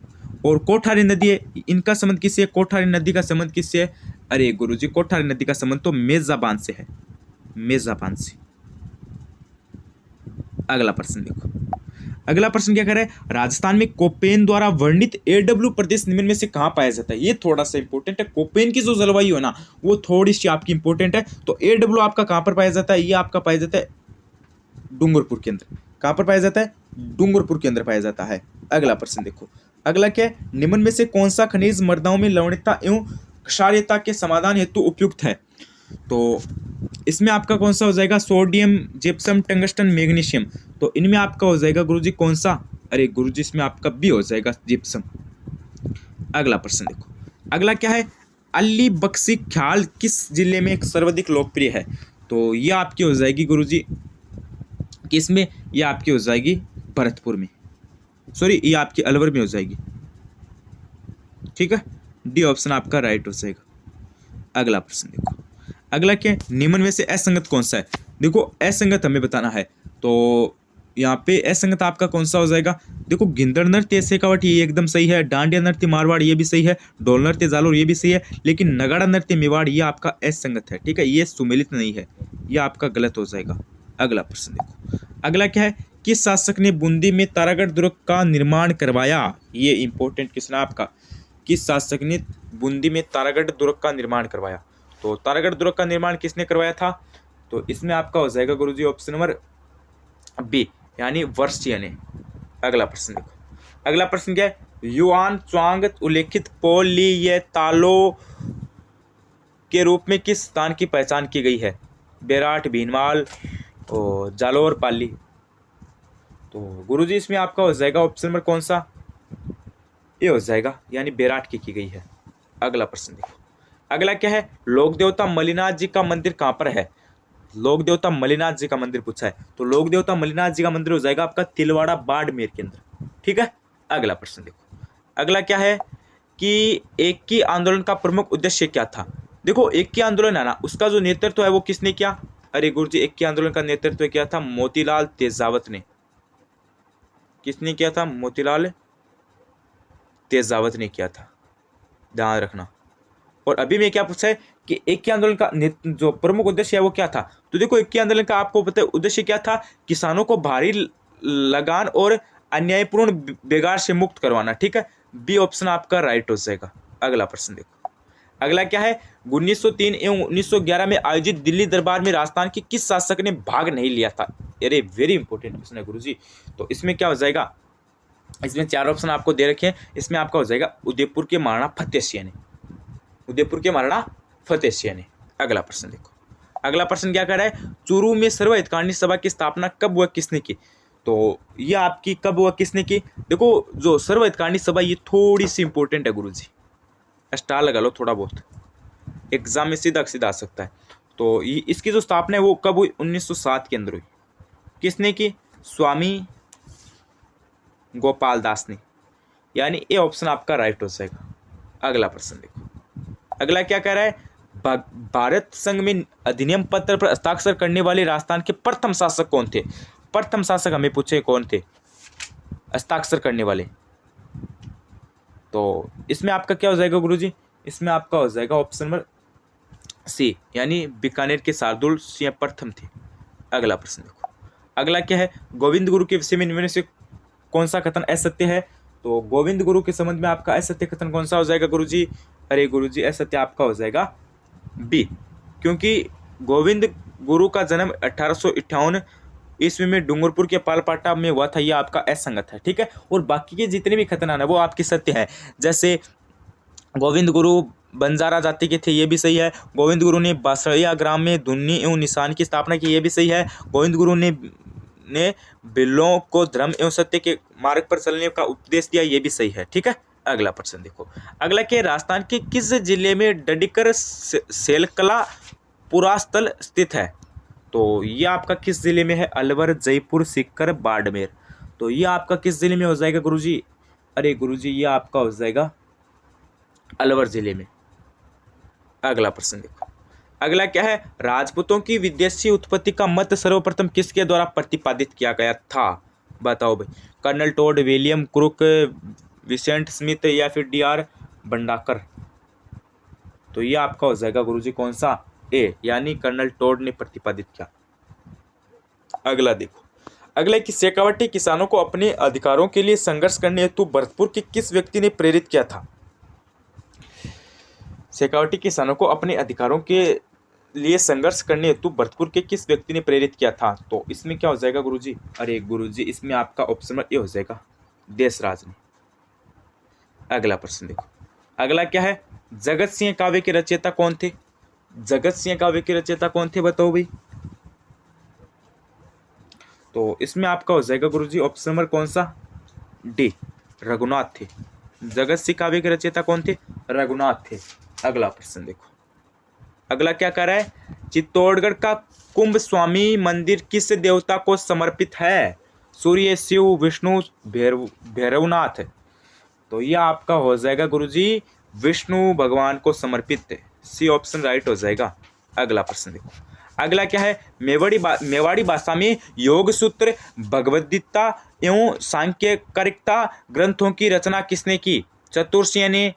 A: और कोठारी नदी है, इनका संबंध किससे है, कोठारी नदी का संबंध किससे है, अरे गुरुजी कोठारी नदी का संबंध तो मेजाबान से है, मेजाबान से। अगला प्रश्न देखो, अगला प्रश्न क्या करे, राजस्थान में कोपेन द्वारा वर्णित एडब्ल्यू प्रदेश निम्न में से कहाँ पाया जाता है। ये थोड़ा सा इंपॉर्टेंट है, कोपेन की जो जलवायु है ना वो थोड़ी सी आपकी इंपॉर्टेंट है। तो एडब्ल्यू आपका कहाँ पर पाया जाता है, ये आपका पाया जाता है डूंगरपुर के अंदर। कहाँ पर पाया जाता है, डूंगरपुर के अंदर पाया जाता है। अगला प्रश्न देखो, अगला क्या है, निम्न में से कौन सा खनिज मृदाओं में लवणता एवं क्षारीयता के समाधान हेतु उपयुक्त है। तो इसमें आपका कौन सा हो जाएगा, सोडियम, जिप्सम, टंगस्टन, मैग्नीशियम। तो इनमें आपका हो जाएगा गुरुजी कौन सा, अरे गुरुजी इसमें आपका बी हो जाएगा जिप्सम। अगला प्रश्न देखो, अगला क्या है, अली बख्शी ख्याल किस जिले में सर्वाधिक लोकप्रिय है। तो ये आपकी हो जाएगी गुरुजी किसमें, ये आपकी हो जाएगी भरतपुर में, सॉरी ये आपकी अलवर में हो जाएगी, ठीक है, डी ऑप्शन आपका राइट हो जाएगा। अगला प्रश्न देखो, अगला क्या है, निम्न में से असंगत कौन सा है। देखो असंगत हमें बताना है, तो यहाँ पे असंगत आपका कौन सा हो जाएगा, देखो गिंदड़ नृत्य शेखावट ये एकदम सही है, डांडिया नृत्य मारवाड़ ये भी सही है, ढोल नृत्य जालोर ये भी सही है, लेकिन नगाड़ा नृत्य मेवाड़ ये आपका असंगत है, ठीक है, ये सुमेलित नहीं है, ये आपका गलत हो जाएगा। अगला प्रश्न देखो, अगला क्या है, किस शासक ने बूंदी में तारागढ़ दुर्ग का निर्माण करवाया। ये इंपॉर्टेंट क्वेश्चन है आपका, किस शासक ने बूंदी में तारागढ़ दुर्ग का निर्माण करवाया। तो तारागढ़ दुर्ग का निर्माण किसने करवाया था, तो इसमें आपका हो जाएगा गुरुजी ऑप्शन नंबर बी, यानी वर्षीय ने। अगला प्रश्न देखो, अगला प्रश्न क्या है, युआन च्वांग उल्लेखित पोल ली ये तालो के रूप में किस स्थान की पहचान की गई है, बेराट, भीनमाल और जालोर, पाली। तो गुरुजी इसमें आपका हो जाएगा ऑप्शन नंबर कौन सा, ये हो जाएगा, यानी बेराट की गई है। अगला प्रश्न देखो, अगला क्या है, लोक देवता मल्लिनाथ जी का मंदिर कहाँ पर है। लोक देवता मल्लिनाथ जी का मंदिर पूछा है, तो लोक देवता मल्लिनाथ जी का मंदिर हो जाएगा आपका तिलवाड़ा बाड़मेर के अंदर, ठीक है। अगला प्रश्न देखो, अगला क्या है कि एकी आंदोलन का प्रमुख उद्देश्य क्या था। देखो एकी आंदोलन है ना, उसका जो नेतृत्व है वो किसने किया, अरे गुरुजी एकी आंदोलन का नेतृत्व किया था मोतीलाल तेजावत ने। किसने किया था, मोतीलाल तेजावत ने किया था, ध्यान रखना। और अभी में क्या पूछा है कि एकी आंदोलन का जो प्रमुख उद्देश्य है वो क्या था। तो देखो एकी आंदोलन का आपको पता है उद्देश्य क्या था, किसानों को भारी लगान और अन्यायपूर्ण बेगार से मुक्त करवाना, ठीक है। बी ऑप्शन आपका राइट हो जाएगा। अगला प्रश्न देखो, अगला क्या है, 1903 एवं 1911 में आयोजित दिल्ली दरबार में राजस्थान के किस शासक ने भाग नहीं लिया था? अरे वेरी इंपॉर्टेंट क्वेश्चन है गुरुजी। तो इसमें क्या हो जाएगा, इसमें 4 ऑप्शन आपको दे रखे हैं। इसमें आपका हो जाएगा उदयपुर के महाराणा फतेह सिंह ने, उदयपुर के महाराणा फतेह सिंह ने। अगला प्रश्न देखो, अगला प्रश्न क्या कर रहा है, चूरू में सर्व हितकारिणी सभा की स्थापना कब व किसने की? तो ये आपकी कब व किसने की? देखो जो सर्व हितकारिणी सभा ये थोड़ी सी इंपॉर्टेंट है गुरुजी, स्टार लगा लो थोड़ा बहुत, एग्जाम में सीधा सीधा आ सकता है। तो ये इसकी जो स्थापना है वो कब हुई? 1907 के अंदर हुई। किसने की? स्वामी गोपाल दास ने, यानी ए ऑप्शन आपका राइट हो जाएगा। अगला प्रश्न देखो, अगला क्या कह रहा है, भारत संघ में अधिनियम पत्र पर हस्ताक्षर करने वाले राजस्थान के प्रथम शासक कौन थे? प्रथम शासक हमें पूछे कौन थे हस्ताक्षर करने वाले। तो इसमें आपका क्या हो जाएगा गुरुजी? इसमें आपका हो जाएगा ऑप्शन नंबर सी, यानी बीकानेर के शार्दुल सिंह प्रथम थे। अगला प्रश्न देखो, अगला क्या है, गोविंद गुरु के विषय में इनमें से कौन सा कथन असत्य है? तो गोविंद गुरु के संबंध में आपका असत्य कथन कौन सा हो जाएगा गुरुजी? अरे गुरुजी असत्य आपका हो जाएगा बी, क्योंकि गोविंद गुरु का जन्म 1858 ईस्वी में डूंगरपुर के पालपाटा में हुआ था, यह आपका असंगत है। ठीक है, और बाकी के जितने भी कथन है वो आपके सत्य है। जैसे गोविंद गुरु बंजारा जाति के थे, ये भी सही है। गोविंद गुरु ने बासड़िया ग्राम में धुन्नी एवं निशान की स्थापना की, ये भी सही है। गोविंद गुरु ने बिल्लों को धर्म एवं सत्य के मार्ग पर चलने का उपदेश दिया, ये भी सही है। ठीक है, अगला प्रश्न देखो, अगला के राजस्थान के किस जिले में डडिकर सेलकला पुरास्थल स्थित है? तो ये आपका किस जिले में है? अलवर, जयपुर, सीकर, बाड़मेर। तो ये आपका किस जिले में हो जाएगा गुरुजी? अरे गुरुजी ये आपका हो जाएगा अलवर जिले में। अगला प्रश्न देखो, अगला क्या है, राजपूतों की विदेशी उत्पत्ति का मत सर्वप्रथम किसके द्वारा प्रतिपादित किया गया था? बताओ भाई, colonel Tod, William Crooke, Vincent Smith या फिर डीआर भंडाकर। तो ये आपका हो जाएगा गुरुजी कौन सा? ए, यानी कर्नल टोड ने प्रतिपादित किया। अगला देखो, अगला कि शेखावटी किसानों को अपने अधिकारों के लिए संघर्ष करने हेतु भरतपुर के किस व्यक्ति ने प्रेरित किया था? शेखावटी किसानों को अपने अधिकारों के लिए संघर्ष करने हेतु भरतपुर के किस व्यक्ति ने प्रेरित किया था? तो इसमें क्या हो जाएगा गुरुजी? अरे गुरुजी इसमें आपका ऑप्शन ए हो जाएगा देशराज ने। अगला प्रश्न देखो, अगला क्या है, जगत सिंह काव्य के रचयिता कौन थे? जगत सिंह काव्य के रचयिता कौन थे बताओ भाई? तो इसमें आपका हो जाएगा गुरुजी ऑप्शन नंबर कौन सा? डी, रघुनाथ थे। जगत सिंह काव्य के रचयिता कौन थे? रघुनाथ थे। अगला प्रश्न देखो, अगला क्या कर रहा है, चित्तौड़गढ़ का कुंभ स्वामी मंदिर किस देवता को समर्पित है? सूर्य, शिव, विष्णु, भैरवनाथ। तो यह आपका हो जाएगा गुरुजी विष्णु भगवान को समर्पित है। सी ऑप्शन राइट हो जाएगा। अगला प्रश्न देखो, अगला क्या है, मेवाड़ी भाषा में योग सूत्र, भगवद गीता एवं सांख्यकारिका ग्रंथों की रचना किसने की? चतुर्सिंह ने,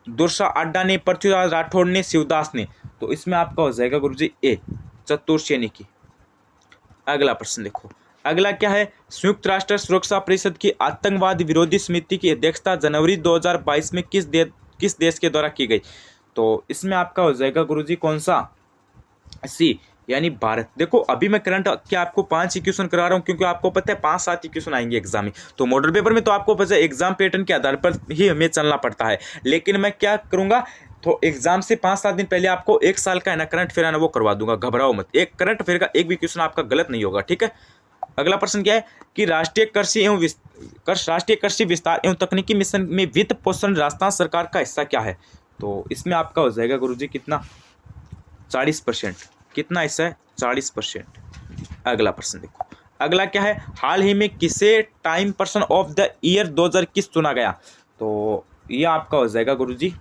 A: दुर्सा अड्डा ने, पृथ्वीराज राठौड़ ने, शिवदास ने। तो इसमें आपका हो जाएगा गुरुजी ए, चतुर्सेनी की। अगला प्रश्न देखो, अगला क्या है, संयुक्त राष्ट्र सुरक्षा परिषद की आतंकवाद विरोधी समिति की अध्यक्षता जनवरी 2022 में किस देश के द्वारा की गई? तो इसमें आपका हो जाएगा गुरुजी कौन सा? सी, यानी भारत। देखो अभी मैं करंट के आपको 5 इक्वेशन करा रहा हूँ, क्योंकि आपको पता है 5-7 इक्वेशन आएंगे एग्जाम में। तो मॉडल पेपर में तो आपको पता है एग्जाम पैटर्न के आधार पर ही हमें चलना पड़ता है, लेकिन मैं क्या करूँगा, तो एग्जाम से 5-7 दिन पहले आपको 1 साल का है ना करंट अफेयर है ना वो करवा दूंगा, घबराओ मत। एक करंट अफेयर का एक भी क्वेश्चन आपका गलत नहीं होगा। ठीक है, अगला प्रश्न क्या है कि राष्ट्रीय कृषि विस्तार एवं तकनीकी मिशन में वित्त पोषण राजस्थान सरकार का हिस्सा क्या है? तो इसमें आपका हो जाएगा गुरुजी कितना? 40%। कितना हिस्सा है? 40%। अगला प्रश्न देखो, अगला क्या है, हाल ही में किसे time person of the year 2021 चुना गया? तो ये आपका हो जाएगा गुरुजी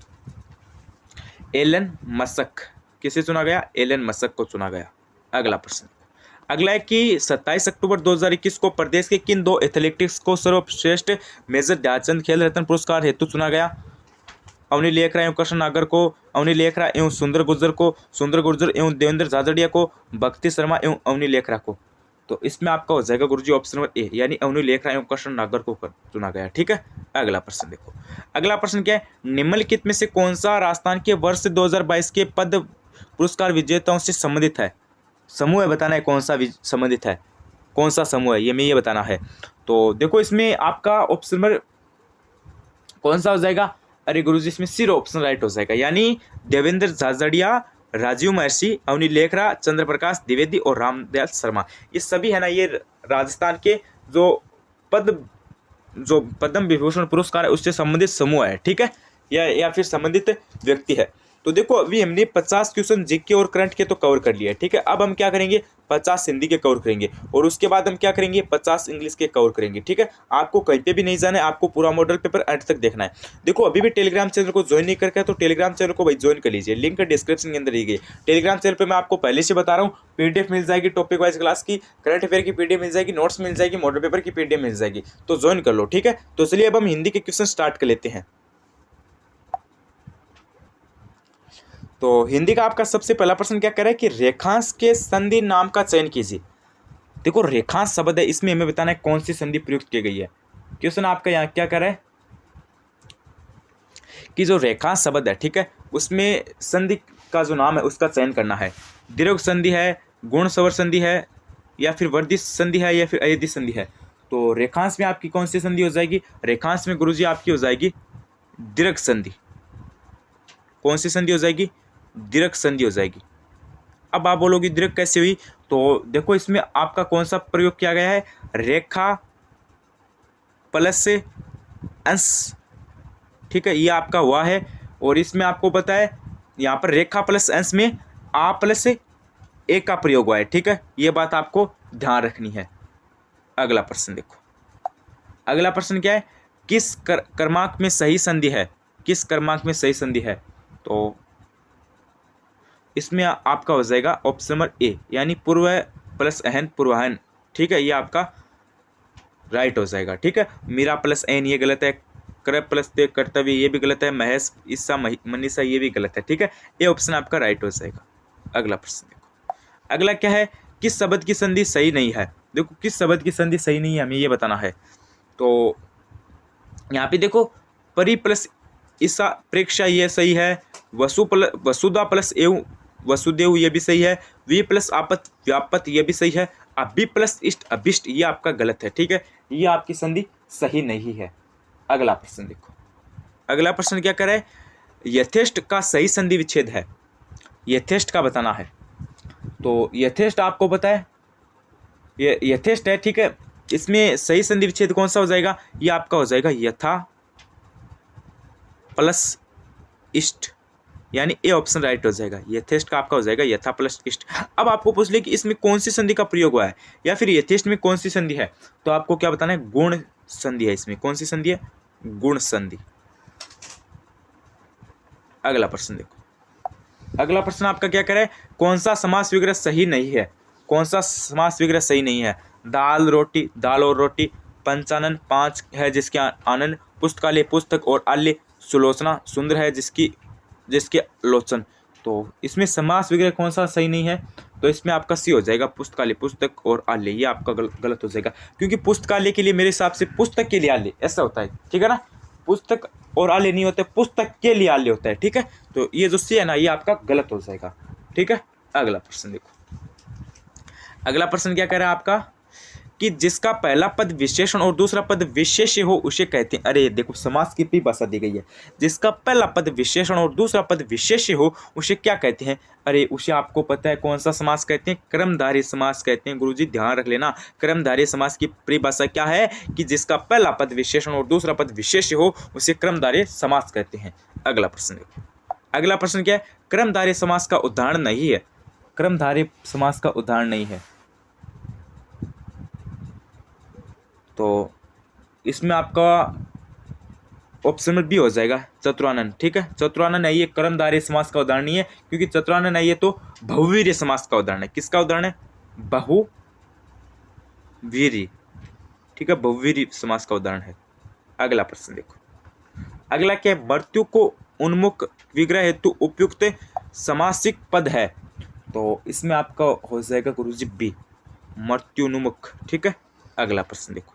A: एलन मस्क। किसे चुना गया? एलन मस्क को चुना गया। अगला प्रश्न, अगला है कि 27 अक्टूबर 2021 को प्रदेश के किन 2 एथलेटिक्स को सर्वश्रेष्ठ मेजर ध्यानचंद खेल रत्न पुरस्कार हेतु चुना गया? अवनी लेखरा एवं कृष्ण नागर को, अवनी लेखरा एवं सुंदर गुर्जर को, सुंदर गुर्जर एवं देवेंद्र झाझड़िया को, भक्ति शर्मा एवं अवनी लेखरा को। तो इसमें आपका हो जाएगा गुरुजी ऑप्शन नंबर ए, यानी अवनी लेखरा एवं कृष्ण नागर को चुना गया। ठीक है, अगला प्रश्न देखो। अगला प्रश्न क्या है, निम्नलिखित में से कौन सा राजस्थान के वर्ष 2022 के पद्म पुरस्कार विजेताओं से संबंधित है? समूह है, बताना है कौन सा संबंधित है, कौन सा समूह है, ये बताना है। तो देखो इसमें आपका ऑप्शन नंबर कौन सा हो जाएगा? अरे गुरुजी इसमें सिर्फ ऑप्शन राइट हो जाएगा, यानी देवेंद्र झाझड़िया, राजीव महर्षि, अवनी लेखरा, चंद्र प्रकाश द्विवेदी और रामदयाल शर्मा, ये सभी है ना, ये राजस्थान के जो पद्म विभूषण पुरस्कार है उससे संबंधित समूह है। ठीक है, या फिर संबंधित व्यक्ति है। तो देखो अभी हमने 50 क्वेश्चन जीके और करंट के तो कवर कर लिया है। ठीक है, अब हम क्या करेंगे, 50 हिंदी के कवर करेंगे और उसके बाद हम क्या करेंगे, 50 इंग्लिश के कवर करेंगे। ठीक है, आपको कहीं पे भी नहीं जाना है, आपको पूरा मॉडल पेपर एंड तक देखना है। देखो अभी भी टेलीग्राम चैनल को ज्वाइन नहीं करके तो टेलीग्राम चैनल को भाई ज्वाइन कर लीजिए, लिंक डिस्क्रिप्शन के अंदर दी गई। टेलीग्राम चैनल पर मैं आपको पहले से बता रहा हूँ, पीडीएफ मिल जाएगी, टॉपिक वाइज क्लास की, करंट अफेयर की पीडीएफ मिल जाएगी, नोट्स मिल जाएगी, मॉडल पेपर की पीडीएफ मिल जाएगी, तो ज्वाइन कर लो। ठीक है, तो चलिए अब हम हिंदी के क्वेश्चन स्टार्ट कर लेते हैं। तो हिंदी का आपका सबसे पहला प्रश्न क्या कह रहा है कि रेखांश के संधि नाम का चयन कीजिए। देखो रेखांश शब्द है, इसमें हमें बताना है कौन सी संधि प्रयुक्त की गई है। क्वेश्चन आपका यहाँ क्या कह रहा है कि जो रेखांश शब्द है, ठीक है, उसमें संधि का जो नाम है उसका चयन करना है। दीर्घ संधि है, गुण स्वर संधि है, या फिर वर्धित संधि है, या फिर अयधिक संधि है। तो रेखांश में आपकी कौन सी संधि हो जाएगी? रेखांश में गुरुजी आपकी हो जाएगी दीर्घ संधि। कौन सी संधि हो जाएगी? दीर्घ संधि हो जाएगी। अब आप बोलोगे दीर्घ कैसे हुई? तो देखो इसमें आपका कौन सा प्रयोग किया गया है, रेखा प्लस अंश। ठीक है, ये आपका हुआ है, और इसमें आपको पता है यहाँ पर रेखा प्लस अंश में आ प्लस ए का प्रयोग हुआ है। ठीक है, ये बात आपको ध्यान रखनी है। अगला प्रश्न देखो, अगला प्रश्न क्या है, किस क्रमांक में सही संधि है? किस क्रमांक में सही संधि है? तो इसमें आपका हो जाएगा ऑप्शन नंबर ए, यानी पूर्व प्लस अहन पूर्वाहन। ठीक है, ये आपका राइट हो जाएगा। ठीक है, मीरा प्लस एन ये गलत है, कर प्लस ते कर्तव्य ये भी गलत है, महेश ईसा मनीषा ये भी गलत है। ठीक है, ये ऑप्शन आपका राइट हो जाएगा। अगला प्रश्न देखो, अगला क्या है, किस शब्द की संधि सही नहीं है? देखो किस शब्द की संधि सही नहीं है हमें ये बताना है। तो यहाँ पे देखो परि प्लस ईसा प्रेक्षा ये सही है, वसुधा प्लस एवं वसुदेव ये भी सही है, वी प्लस आपत व्यापत ये भी सही है, अभी प्लस इष्ट अभिष्ट ये आपका गलत है। ठीक है, ये आपकी संधि सही नहीं है। अगला प्रश्न देखो, अगला प्रश्न क्या करे, यथेष्ट का सही संधि विच्छेद है, यथेष्ट का बताना है। तो यथेष्ट आपको पता है, ये यथेष्ट है। ठीक है, इसमें सही संधि विच्छेद कौन सा हो जाएगा? ये आपका हो जाएगा यथा प्लस इष्ट, यानी ए ऑप्शन राइट हो जाएगा। यथेष्ट का आपका हो जाएगा यथा प्लस इष्ट। अब आपको पूछ ले कि इसमें कौन सी संधि का प्रयोग हुआ है या फिर यथेष्ट में कौन सी संधि है, तो आपको क्या बताना है, गुण संधि है। इसमें कौन सी संधि है? गुण संधि। अगला प्रश्न देखो, अगला प्रश्न आपका क्या करे, कौन सा समास विग्रह सही नहीं है? कौन सा समास विग्रह सही नहीं है? दाल रोटी, दाल और रोटी, पंचानन पाँच है जिसके आनंद, पुस्तकालय पुस्तक और आल्य, सुलोचना सुंदर है जिसके लोचन। तो इसमें समास विग्रह कौन सा सही नहीं है? तो इसमें आपका सी हो जाएगा पुस्तकालय पुस्तक और आल्य, ये आपका गलत हो जाएगा, क्योंकि पुस्तकालय के लिए मेरे हिसाब से पुस्तक के लिए आल्य ऐसा होता है। ठीक है ना, पुस्तक और आल्य नहीं होते, पुस्तक के लिए आल्य होता है। ठीक है, तो ये जो सी है ना ये आपका गलत हो जाएगा। ठीक है, अगला प्रश्न देखो, अगला प्रश्न क्या कह रहा है आपका कि जिसका पहला पद विशेषण और दूसरा पद विशेष्य हो उसे कहते हैं। अरे देखो समास की परिभाषा दी गई है, जिसका पहला पद विशेषण और दूसरा पद विशेष्य हो उसे क्या कहते हैं? अरे उसे आपको पता है कौन सा समास कहते हैं? क्रमधारय समास कहते हैं। गुरुजी ध्यान रख लेना, क्रमधारय समास की परिभाषा क्या है कि जिसका पहला पद विशेषण और दूसरा पद विशेष्य हो उसे क्रमधारय समास कहते हैं। अगला प्रश्न देखो, अगला प्रश्न क्या है, क्रमधारय समास का उदाहरण नहीं है। क्रमधारय समास का उदाहरण नहीं है, तो इसमें आपका ऑप्शन में बी हो जाएगा चतुरानन। ठीक है, चतुरानन है ये कर्मधारय समास का उदाहरण नहीं है, क्योंकि चतुरानन है ये तो बहुवीर्य समास का उदाहरण है। किसका उदाहरण है? बहुवीर्य। ठीक है, बहुवीर्य समास का उदाहरण है। अगला प्रश्न देखो, अगला क्या है, मृत्यु को उन्मुख विग्रह हेतु उपयुक्त समासिक पद है। तो इसमें आपका हो जाएगा गुरुजी बी, मृत्युन्मुख। ठीक है, अगला प्रश्न देखो।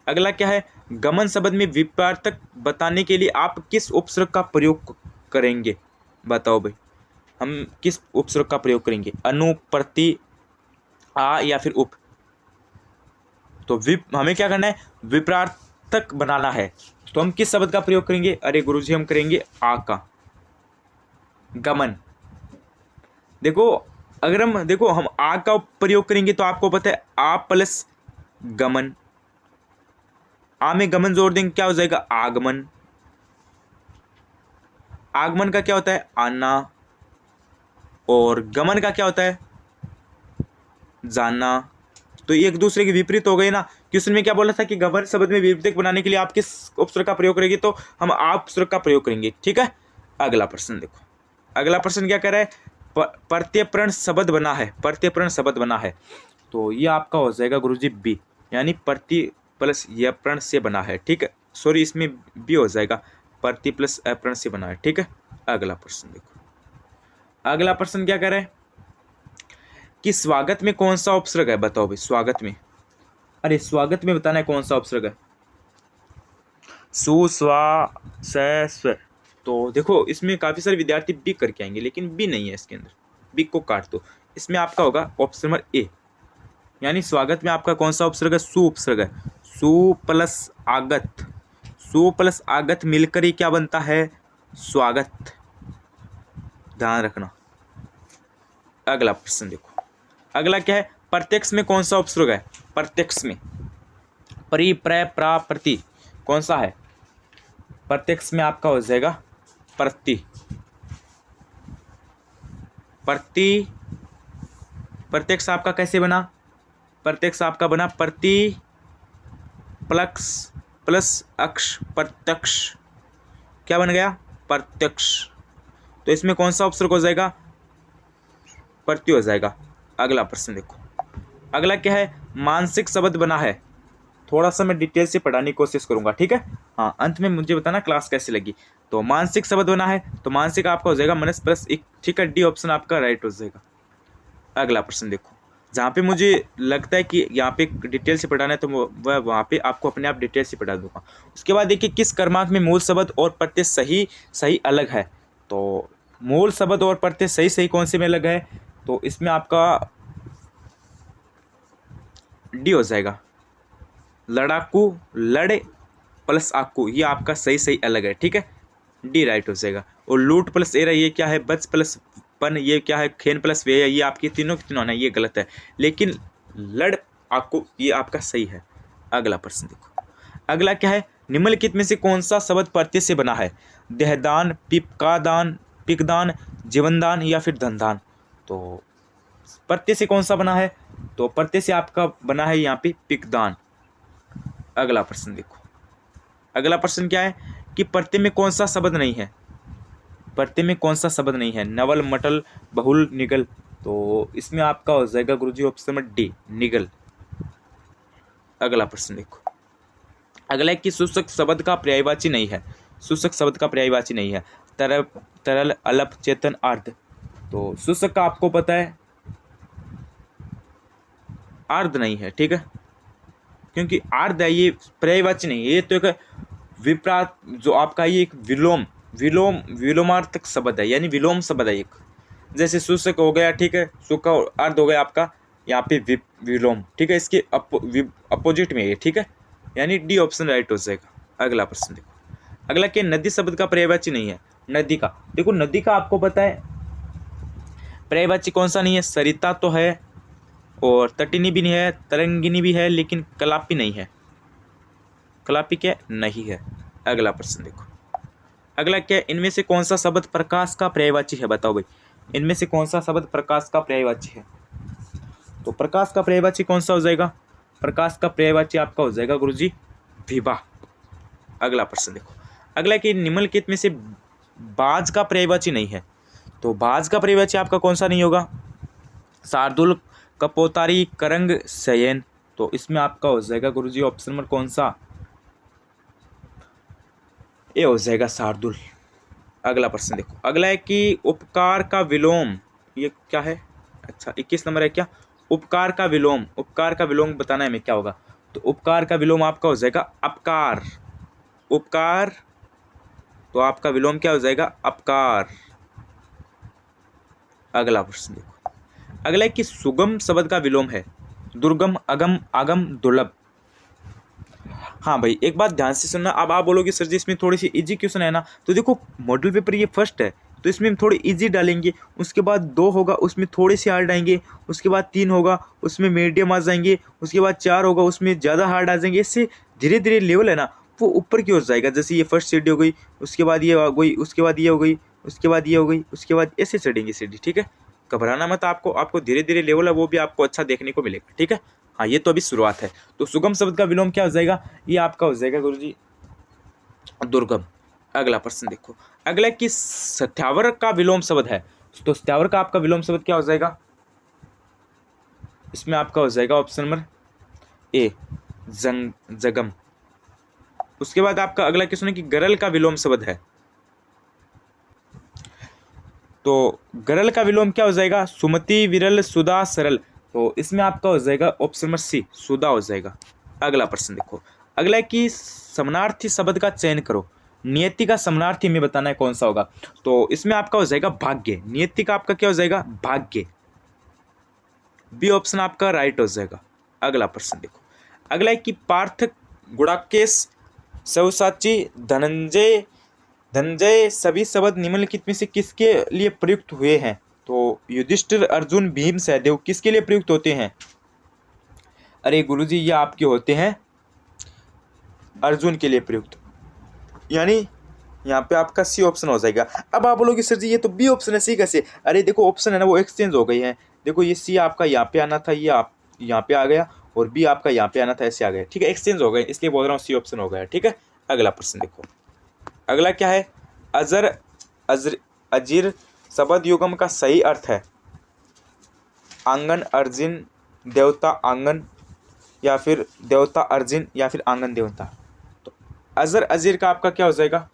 A: अगला क्या है, गमन शब्द में विपरीतक बताने के लिए आप किस उपसर्ग का प्रयोग करेंगे? बताओ भाई, हम किस उपसर्ग का प्रयोग करेंगे? अनु, प्रति, आ या फिर उप? तो हमें क्या करना है, विपरीतक बनाना है, तो हम किस शब्द का प्रयोग करेंगे? अरे गुरुजी, हम करेंगे आ का, गमन। देखो, अगर हम आ का प्रयोग करेंगे तो आपको पता है आ प्लस गमन, आ में गमन जोड़ देंगे, क्या हो जाएगा? आगमन। आगमन का क्या होता है? आना। और गमन का क्या होता है? जाना। तो ये एक दूसरे के विपरीत हो गए ना। क्वेश्चन में क्या बोला था कि गमन शब्द में विपरीतक बनाने के लिए आप किस उपसर्ग का प्रयोग करेंगे? तो हम आप उपसर्ग का प्रयोग करेंगे। ठीक है, अगला प्रश्न देखो। अगला प्रश्न क्या कर रहा है, प्रत्ययप्रण शब्द बना है, प्रत्ययप्रण शब्द बना है, तो ये आपका हो जाएगा गुरुजी बी, यानी प्रति प्लस यप्रण से बना है। ठीक है, सॉरी, इसमें बी हो जाएगा, प्रति प्लस अप्रण से बना है। ठीक है, अगला प्रश्न देखो। अगला प्रश्न क्या कर रहा है कि स्वागत में कौन सा उपसर्ग है? बताओ भाई, स्वागत में, अरे स्वागत में बताना है कौन सा उपसर्ग है। सु, स्वा, स, स्व। तो देखो, इसमें काफी सारे विद्यार्थी बी करके आएंगे, लेकिन बी नहीं है इसके अंदर, बी को काट दो। इसमें आपका होगा ऑप्शन नंबर ए, यानी स्वागत में आपका कौन सा उपसर्ग है? सु उपसर्ग है। सु प्लस आगत, सु प्लस आगत मिलकर ही क्या बनता है? स्वागत, ध्यान रखना। अगला प्रश्न देखो। अगला क्या है, प्रत्यक्ष में कौन सा उपसर्ग है? प्रत्यक्ष में परि, प्र, प्रा, प्रति, कौन सा है? प्रत्यक्ष में आपका हो जाएगा प्रति, प्रति। प्रत्यक्ष आपका कैसे बना? प्रत्यक्ष आपका बना प्रति प्लस प्लस अक्ष, प्रत्यक्ष, क्या बन गया? प्रत्यक्ष। तो इसमें कौन सा उपसर्ग हो जाएगा? प्रति हो जाएगा। अगला प्रश्न देखो। अगला क्या है, मानसिक शब्द बना है, थोड़ा सा मैं डिटेल से पढ़ाने की कोशिश करूंगा। ठीक है, हाँ, अंत में मुझे बताना क्लास कैसी लगी। तो मानसिक शब्द बना है, तो मानसिक आपका हो जाएगा मनस प्लस एक। ठीक है, डी ऑप्शन आपका राइट हो जाएगा। अगला प्रश्न देखो, जहाँ पे मुझे लगता है कि यहाँ पे डिटेल से पढ़ाना है, तो वह वहाँ पे आपको अपने आप डिटेल से पढ़ा दूंगा। उसके बाद देखिए, किस क्रमांक में मूल शब्द और प्रत्यय सही सही अलग है? तो मूल शब्द और प्रत्यय सही सही कौन से में अलग है? तो इसमें आपका डी हो जाएगा, लड़ाकू, लड़े प्लस आकू, ये आपका सही सही अलग है। ठीक है, डी राइट हो जाएगा। और लूट प्लस एरा, ये क्या है? बच प्लस पन, ये क्या है? खेन प्लस वे, ये आपकी तीनों की तीनों ना, ये गलत है। लेकिन लड़ आकू, ये आपका सही है। अगला प्रश्न देखो। अगला क्या है, निम्नलिखित में से कौन सा शब्द प्रत्यय से बना है? देहदान, पिपकादान, पिकदान, जीवनदान या फिर धनदान? तो प्रत्यय से कौन सा बना है? तो प्रत्यय से आपका बना है यहाँ पे पिकदान। अगला प्रश्न देखो। अगला प्रश्न क्या है कि प्रत्यय में कौन सा शब्द नहीं है? प्रत्यय में कौन सा शब्द नहीं है? नवल, मटल, बहुल, निगल। तो इसमें आपका हो जाएगा गुरुजी ऑप्शन नंबर डी, निगल। अगला प्रश्न देखो। अगला है कि सूचक शब्द का पर्यायवाची नहीं है, सूचक शब्द का पर्यायवाची नहीं है। तरल, तरल, अल्प, चेतन, अर्ध। तो सूचक का आपको पता है अर्ध नहीं है। ठीक है, क्योंकि अर्ध है, ये पर्यायवाची नहीं है, ये तो एक विपरात, जो आपका ये एक विलोम विलोम विलोमार्थक शब्द है, यानी विलोम शब्द है एक। जैसे सूचक हो गया, ठीक है, सुख का अर्थ हो गया आपका यहाँ पे विलोम। ठीक है, इसके अपोजिट में है। ठीक है, यानी डी ऑप्शन राइट हो जाएगा। अगला प्रश्न देखो। अगला क्या, नदी शब्द का पर्यायवाची नहीं है? नदी का, देखो नदी का आपको पता है पर्यायवाची कौन सा नहीं है? सरिता तो है, और तटिनी भी नहीं है, तरंगिनी भी है, लेकिन कलापी नहीं है। कलापी क्या नहीं है। अगला प्रश्न देखो। अगला क्या, इनमें से कौन सा शब्द प्रकाश का पर्यायवाची है? बताओ भाई, इनमें से कौन सा शब्द प्रकाश का पर्यायवाची है? तो प्रकाश का पर्यायवाची कौन सा हो जाएगा? प्रकाश का पर्यायवाची आपका हो जाएगा गुरुजी विभा। अगला प्रश्न देखो। अगला कि निम्नलिखित में से बाज का पर्यायवाची नहीं है? तो बाज का पर्यायवाची आपका कौन सा नहीं होगा? शार्दुल, कपोतारी, करंग, शयन। तो इसमें आपका हो जाएगा गुरुजी ऑप्शन नंबर कौन सा? ये हो जाएगा शार्दुल। अगला प्रश्न देखो। अगला है कि उपकार का विलोम, ये क्या है? अच्छा, 21 नंबर है क्या? उपकार का विलोम, उपकार का विलोम बताना है हमें क्या होगा। तो उपकार का विलोम आपका हो जाएगा अपकार। उपकार, तो आपका विलोम क्या हो जाएगा, अपकार। अगला प्रश्न देखो, अगला है कि सुगम शब्द का विलोम है दुर्गम, अगम, आगम, दुर्लभ। हाँ भाई, एक बात ध्यान से सुनना। अब आप बोलोगे सर जी इसमें थोड़ी सी इजी क्वेश्चन है ना, तो देखो मॉडल पेपर ये फर्स्ट है तो इसमें हम थोड़ी इजी डालेंगे, उसके बाद 2 होगा उसमें थोड़े से हार्ड आएंगे, उसके बाद 3 होगा उसमें मीडियम आ जाएंगे, उसके बाद 4 होगा उसमें ज़्यादा हार्ड आ जाएंगे। इससे धीरे धीरे लेवल है ना वो ऊपर की ओर जाएगा। जैसे ये फर्स्ट सीढ़ी हो गई, उसके बाद ये हो गई, उसके बाद ये हो गई, उसके बाद ये हो गई, उसके बाद ऐसे चढ़ेंगे सीढ़ी। ठीक है, घबराना मत, आपको धीरे धीरे लेवल है वो भी आपको अच्छा देखने को मिलेगा। ठीक है, हाँ ये तो अभी शुरुआत है। तो सुगम शब्द का विलोम क्या हो जाएगा, ये आपका हो जाएगा गुरुजी दुर्गम। अगला प्रश्न देखो, अगला कि सत्यावर का विलोम शब्द है, तो सत्यावर का आपका विलोम शब्द क्या हो जाएगा, इसमें आपका हो जाएगा ऑप्शन नंबर ए जगम। उसके बाद आपका अगला क्वेश्चन है कि गरल का विलोम शब्द है, तो गरल का विलोम क्या हो जाएगा, सुमति, विरल, सुधा, सरल। तो इसमें आपका हो जाएगा ऑप्शन नंबर सी सुधा हो जाएगा। अगला प्रश्न देखो, अगला है कि समानार्थी शब्द का चयन करो। नियति का समानार्थी हमें बताना है कौन सा होगा, तो इसमें आपका हो जाएगा भाग्य। नियति का आपका क्या हो जाएगा, भाग्य। बी ऑप्शन आपका राइट हो जाएगा। अगला प्रश्न देखो, अगला है कि पार्थ, गुड़ाकेश, सव्यसाची, धनंजय, धनंजय सभी शब्द निम्नलिखित में से किसके लिए प्रयुक्त हुए हैं। तो युधिष्ठिर, अर्जुन, भीम, सहदेव किसके लिए प्रयुक्त होते हैं। अरे गुरुजी ये आपके होते हैं अर्जुन के लिए प्रयुक्त, यानी यहाँ पे आपका सी ऑप्शन हो जाएगा। अब आप बोलोगे सर जी ये तो बी ऑप्शन है, सी कैसे। अरे देखो ऑप्शन है ना वो एक्सचेंज हो गई है। देखो ये सी आपका यहाँ पे आना था, ये आप यहाँ पे आ गया, और बी आपका यहाँ पे आना था, ऐसे आ गया। ठीक है, एक्सचेंज हो गए इसलिए बोल रहा हूँ सी ऑप्शन हो गया। ठीक है, अगला प्रश्न देखो, अगला क्या है, अजर, अजर, अजीर शब्द युगम का सही अर्थ है आंगन अर्जुन, देवता आंगन, या फिर देवता अर्जुन, या फिर आंगन देवता। तो अजर अजीर का आपका क्या हो जाएगा,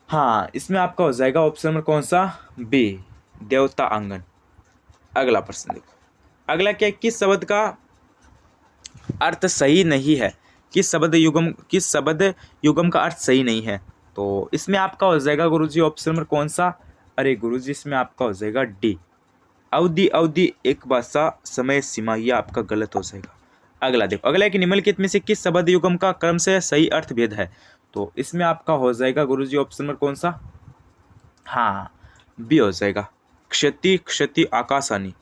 A: हाँ इसमें आपका हो जाएगा ऑप्शन नंबर कौन सा, बी देवता आंगन। अगला प्रश्न देखो, अगला क्या है, किस शब्द का अर्थ सही नहीं है, किस शब्द युगम का अर्थ सही नहीं है। तो इसमें आपका हो जाएगा गुरुजी ऑप्शन नंबर कौन सा, अरे गुरुजी इसमें आपका हो जाएगा डी अवधि, अवधि एक भाषा, समय, सीमा, ये आपका गलत हो जाएगा। अगला देखो, अगला है कि निम्नलिखित में से किस शब्द युगम का क्रम से सही अर्थ भेद है। तो इसमें आपका हो जाएगा गुरुजी ऑप्शन नंबर कौन सा, हाँ बी हो जाएगा क्षति, क्षति, आकाशानी।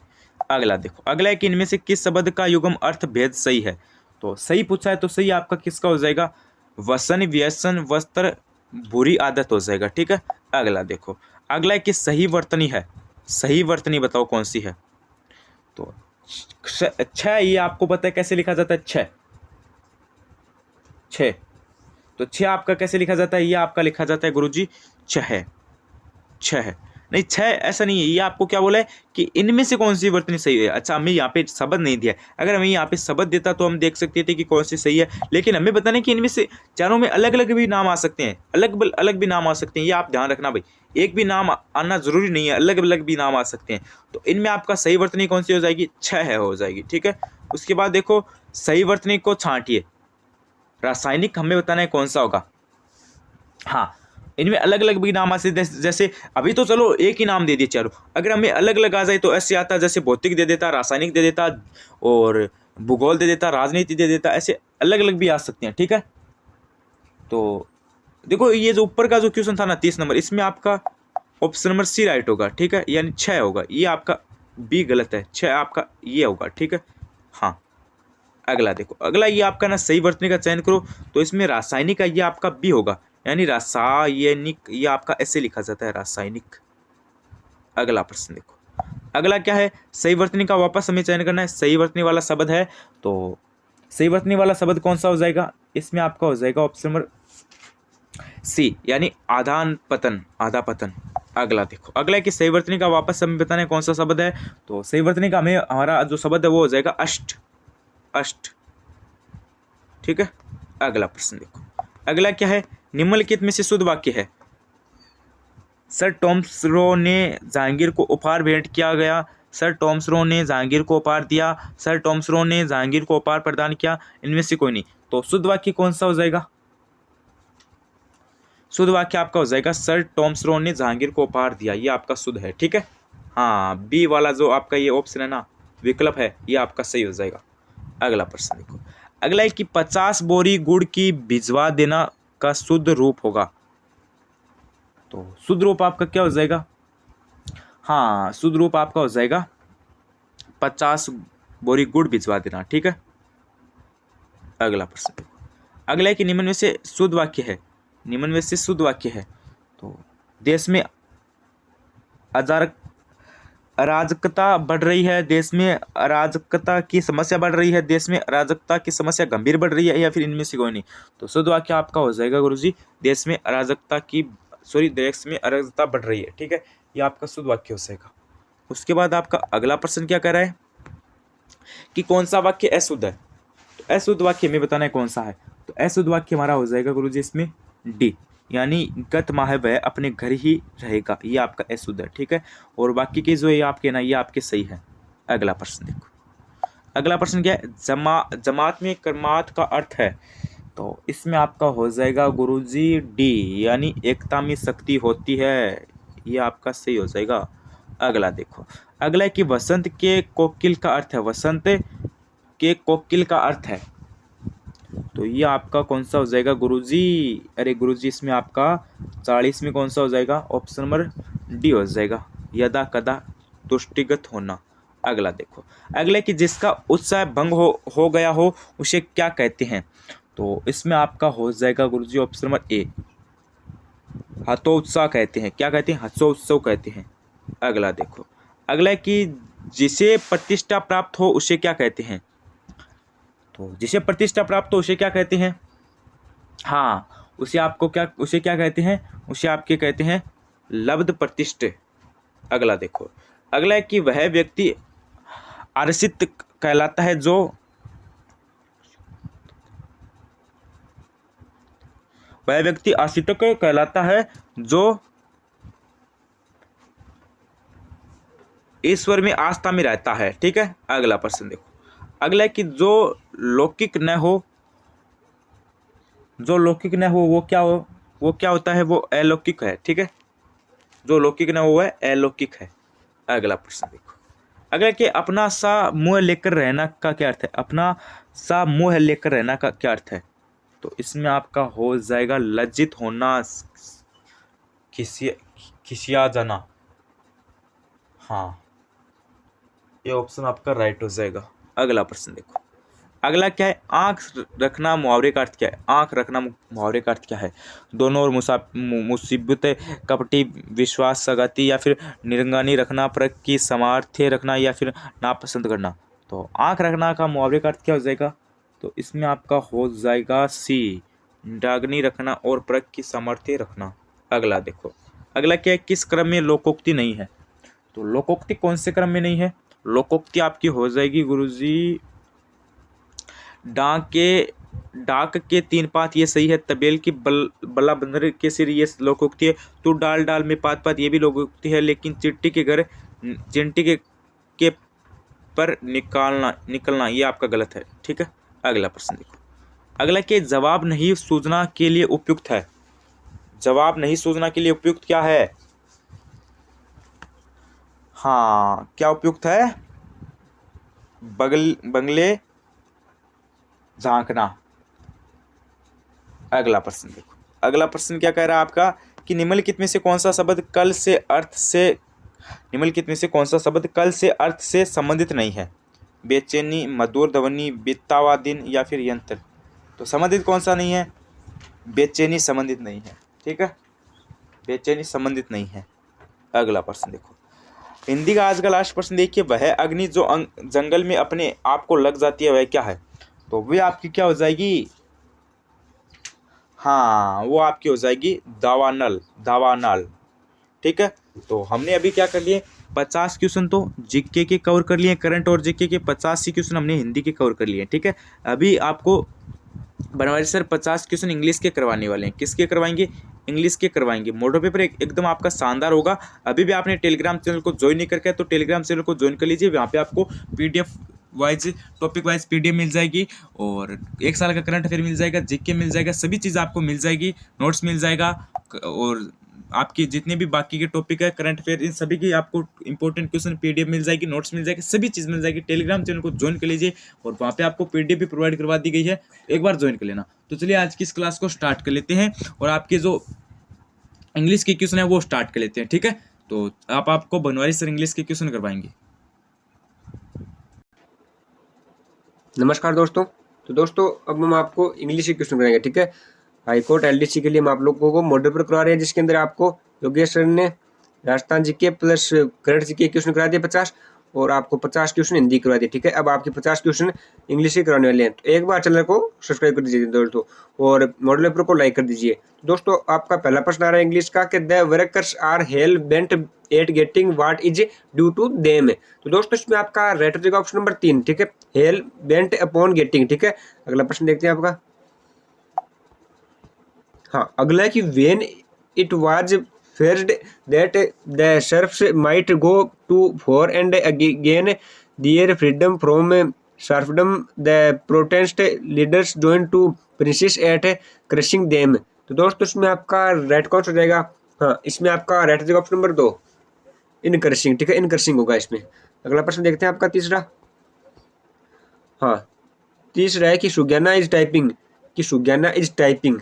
A: अगला देखो, अगला है कि इनमें से किस शब्द का युगम अर्थ भेद सही है। तो सही पूछा है तो सही आपका किसका हो जाएगा, वसन, व्यसन, वस्त्र, बुरी आदत हो जाएगा। ठीक है, अगला देखो, अगला है कि सही वर्तनी है, सही वर्तनी बताओ कौन सी है। तो छह, ये आपको पता है कैसे लिखा जाता है, छह, छह। तो छह आपका कैसे लिखा जाता है, ये आपका लिखा जाता है गुरुजी छह, छह नहीं छह ऐसा नहीं है। ये आपको क्या बोला है कि इनमें से कौन सी वर्तनी सही है। अच्छा हमें यहाँ पे शब्द नहीं दिया, अगर हमें यहाँ पे शब्द देता तो हम देख सकते थे कि कौन सी सही है, लेकिन हमें बताना है कि इनमें से चारों में अलग अलग भी नाम आ सकते हैं, अलग अलग भी नाम आ सकते हैं। ये आप ध्यान रखना भाई, एक भी नाम आना जरूरी नहीं है, अलग अलग भी नाम आ सकते हैं। तो इनमें आपका सही वर्तनी कौन सी हो जाएगी, छह है हो जाएगी। ठीक है, उसके बाद देखो सही वर्तनी को छांटिए, रासायनिक हमें बताना है कौन सा होगा। हाँ इनमें अलग अलग भी नाम आ सकते, जैसे अभी तो चलो एक ही नाम दे दिए चारों, अगर हमें अलग अलग आ जाए तो ऐसे आता, जैसे भौतिक दे देता, रासायनिक दे देता, और भूगोल दे देता, राजनीति दे देता, ऐसे अलग अलग भी आ सकते हैं। ठीक है, तो देखो ये जो ऊपर का जो क्वेश्चन था ना 30 नंबर, इसमें आपका ऑप्शन नंबर सी राइट होगा। ठीक है, यानी 6 होगा, ये आपका बी गलत है, 6 आपका ये होगा। ठीक है, हाँ अगला देखो, अगला ये आपका ना सही वर्तनी का चयन करो, तो इसमें रासायनिक का ये आपका बी होगा, यानी रासायनिक, ये आपका ऐसे लिखा जाता है रासायनिक। अगला प्रश्न देखो, अगला क्या है, सही वर्तनी का वापस हमें चयन करना है, सही वर्तनी वाला शब्द है। तो सही वर्तनी वाला शब्द कौन सा हो जाएगा, इसमें आपका हो जाएगा ऑप्शन नंबर सी, यानी आदान पतन, आधा पतन। अगला देखो, अगला है कि सही वर्तनी का वापस हमें बताना है कौन सा शब्द है। तो सही वर्तनी का हमें हमारा जो शब्द है वो हो जाएगा अष्ट, अष्ट। ठीक है, अगला प्रश्न देखो, अगला क्या है, निम्नलिखित में से शुद्ध वाक्य है, सर टॉम्सरो ने जहांगीर को उपहार भेंट किया गया, सर टॉमस रो ने जहांगीर को उपहार दिया, सर टॉमस रो ने जहांगीर को उपहार प्रदान किया, इनमें से कोई नहीं। तो शुद्ध वाक्य कौन सा हो जाएगा? शुद्ध वाक्य आपका हो जाएगा सर टॉमस रो ने जहांगीर को उपहार दिया, ये आपका शुद्ध है। ठीक है, हाँ, बी वाला जो आपका ये ऑप्शन है ना, विकल्प है, ये आपका सही हो जाएगा। अगला प्रश्न देखो, अगला है कि 50 बोरी गुड़ की भिजवा देना का शुद्ध रूप होगा। तो शुद्ध रूप आपका क्या हो जाएगा? हाँ, शुद्ध रूप आपका हो जाएगा 50 बोरी गुड़ भिजवा देना। ठीक है, अगला प्रश्न देखो, अगला है कि निम्न में से शुद्ध वाक्य है, निम्न में से शुद्ध वाक्य है। तो देश में अराजकता बढ़ रही है, देश में अराजकता की समस्या बढ़ रही है, देश में अराजकता की समस्या गंभीर बढ़ रही है, या फिर इनमें से कोई नहीं। तो शुद्ध वाक्य आपका हो जाएगा गुरुजी, देश में अराजकता बढ़ रही है। ठीक है, ये आपका शुद्ध वाक्य हो जाएगा। उसके बाद आपका अगला प्रश्न क्या कह रहा है कि कौन सा वाक्य अशुद्ध है। तो अशुद्ध वाक्य हमें बताना है कौन सा है। तो अशुद्ध वाक्य हमारा हो जाएगा गुरुजी इसमें डी, यानी गत माह वह अपने घर ही रहेगा, ये आपका अशुद्ध है। ठीक है, और बाकी के जो ये आपके ना, ये आपके सही है। अगला प्रश्न देखो, अगला प्रश्न क्या है? जमात में कर्मात का अर्थ है। तो इसमें आपका हो जाएगा गुरुजी डी, यानी एकता में शक्ति होती है, ये आपका सही हो जाएगा। अगला देखो, अगला है कि वसंत के कोकिल का अर्थ है, वसंत के कोकिल का अर्थ है। तो ये आपका कौन सा हो जाएगा गुरुजी? अरे गुरुजी, इसमें आपका 40 में कौन सा हो जाएगा? ऑप्शन नंबर डी हो जाएगा, यदा कदा तुष्टिगत होना। अगला देखो, अगले कि जिसका उत्साह भंग हो गया हो उसे क्या कहते हैं। तो इसमें आपका हो जाएगा गुरुजी ऑप्शन नंबर ए, हतोत्साह कहते हैं। क्या कहते हैं? हतोत्सव कहते हैं। अगला देखो, अगला कि जिसे प्रतिष्ठा प्राप्त हो उसे क्या कहते हैं। तो जिसे प्रतिष्ठा प्राप्त हो उसे क्या कहते हैं? हाँ, उसे क्या कहते हैं? उसे आपके कहते हैं लब्ध प्रतिष्ठे। अगला देखो, अगला है कि वह व्यक्ति आरसित कहलाता है जो कहलाता है जो ईश्वर में आस्था में रहता है। ठीक है, अगला प्रश्न देखो, अगला है कि जो लौकिक न हो वो क्या होता है? वो अलौकिक है। ठीक है, जो लौकिक न हो वह अलौकिक है। अगला प्रश्न देखो, अगला कि अपना सा मुँह लेकर रहना का क्या अर्थ है? अपना सा मुँह लेकर रहना का क्या अर्थ है? तो इसमें आपका हो जाएगा लज्जित होना, खिसिया जाना। हाँ, ये ऑप्शन आपका राइट हो जाएगा। अगला प्रश्न देखो, अगला क्या है? आंख रखना मुहावरे का अर्थ क्या है? आंख रखना मुहावरे का अर्थ क्या है? दोनों और मुसीबत, कपटी, विश्वास, सगाती, या फिर निरंगानी रखना, परख की सामर्थ्य रखना, या फिर नापसंद करना। तो आंख रखना का मुहावरे का अर्थ क्या हो जाएगा? तो इसमें आपका हो जाएगा सी, डागनी रखना और परख की सामर्थ्य रखना। अगला देखो, अगला क्या है? किस क्रम में लोकोक्ति नहीं है। तो लोकोक्ति कौन से क्रम में नहीं है? लोकोक्ति आपकी हो जाएगी गुरुजी डाक के 3 पात, ये सही है। तबेल की बल्ला बंदर के सिर, ये लोकोक्ति है। तू डाल डाल में पात पात, ये भी लोकोक्ति है। लेकिन चिट्टी के घर चिंटी के पर निकलना ये आपका गलत है। ठीक है, अगला प्रश्न देखो, अगला के जवाब नहीं सूझना के लिए उपयुक्त है। जवाब नहीं सूझना के लिए उपयुक्त क्या है? हाँ, क्या उपयुक्त है? बंगले झांकना। अगला प्रश्न देखो, अगला प्रश्न क्या कह रहा है आपका कि निम्नलिखित में से कौन सा शब्द कल से अर्थ से संबंधित नहीं है। बेचैनी, मधुर ध्वनि, बीता हुआ दिन, या फिर यंत्र। तो संबंधित कौन सा नहीं है? बेचैनी संबंधित नहीं है। ठीक है, बेचैनी संबंधित नहीं है। अगला प्रश्न देखो, हिंदी का आज का लास्ट प्रश्न देखिए, वह अग्नि जो जंगल में अपने आप को लग जाती है वह क्या है। तो वह आपकी क्या हो जाएगी? हाँ, वो आपकी हो जाएगी दावानल। ठीक है, तो हमने अभी क्या कर लिए? 50 क्वेश्चन तो जीके के कवर कर लिए, करंट और जीके के 85 क्वेश्चन हमने हिंदी के कवर कर लिए। ठीक है, अभी आपको बनवारी सर 50 क्वेश्चन इंग्लिश के करवाने वाले हैं। किसके करवाएंगे? इंग्लिश के करवाएंगे। मॉडल पेपर एकदम आपका शानदार होगा। अभी भी आपने टेलीग्राम चैनल को ज्वाइन नहीं करके तो टेलीग्राम चैनल को ज्वाइन कर लीजिए। वहाँ पे आपको PDF wise, topic wise PDF मिल जाएगी और 1 साल का करंट अफेयर मिल जाएगा, जीके मिल जाएगा, सभी चीज़ आपको मिल जाएगी, नोट्स मिल जाएगा और आपकी जितने भी बाकी के टॉपिक है करंट अफेयर इन सभी की आपको इंपॉर्टेंट क्वेश्चन पीडीएफ मिल जाएगी, नोट्स मिल जाएगी, सभी चीज़ मिल जाएगी। टेलीग्राम चैनल को ज्वाइन कर लीजिए और वहाँ पे आपको पीडीएफ भी प्रोवाइड करवा दी गई है, एक बार ज्वाइन कर लेना। तो चलिए आज की इस क्लास को स्टार्ट कर लेते हैं और आपके जो इंग्लिश के क्वेश्चन है वो स्टार्ट कर लेते हैं, ठीक है। तो आपको बनवारी सर इंग्लिश के क्वेश्चन करवाएंगे।
B: नमस्कार दोस्तों। तो दोस्तों अब हम आपको इंग्लिश के क्वेश्चन कराएंगे, ठीक है। हाईकोर्ट एलडीसी के लिए हम आप लोगों को मॉडल पर करवा रहे हैं, जिसके अंदर आपको योगेश सर ने Rajasthan GK plus current GK question करा दिए 50 और आपको 50 क्वेश्चन हिंदी करवा दिए, ठीक है। अब आपके 50 क्वेश्चन इंग्लिश के कराने वाले हैं। तो एक बार चैनल को सब्सक्राइब कर दीजिए दोस्तों और मॉडल पेपर को लाइक कर दीजिए। दोस्तों आपका पहला प्रश्न आ रहा है इंग्लिश का कि the workers are hell bent at getting what is due to them. तो दोस्तों इसमें आपका राइट हो जाएगा ऑप्शन नंबर 3, ठीक है, हेल बेंट अपॉन गेटिंग, ठीक है। अगला प्रश्न देखते हैं आपका। हाँ, अगला है कि when it was feared that the serfs might go to for and again there freedom from serfdom the protest leaders join to princes at crushing them. तो दोस्तों इसमें आपका राइट कौन सा हो जाएगा? हाँ, इसमें आपका राइट हो जाएगा ऑप्शन नंबर 2, इन क्रशिंग, ठीक है, इन क्रशिंग होगा इसमें। अगला प्रश्न देखते हैं आपका तीसरा। हाँ, तीसरा है कि सुज्ञाना इज टाइपिंग, कि सुज्ञाना इज टाइपिंग।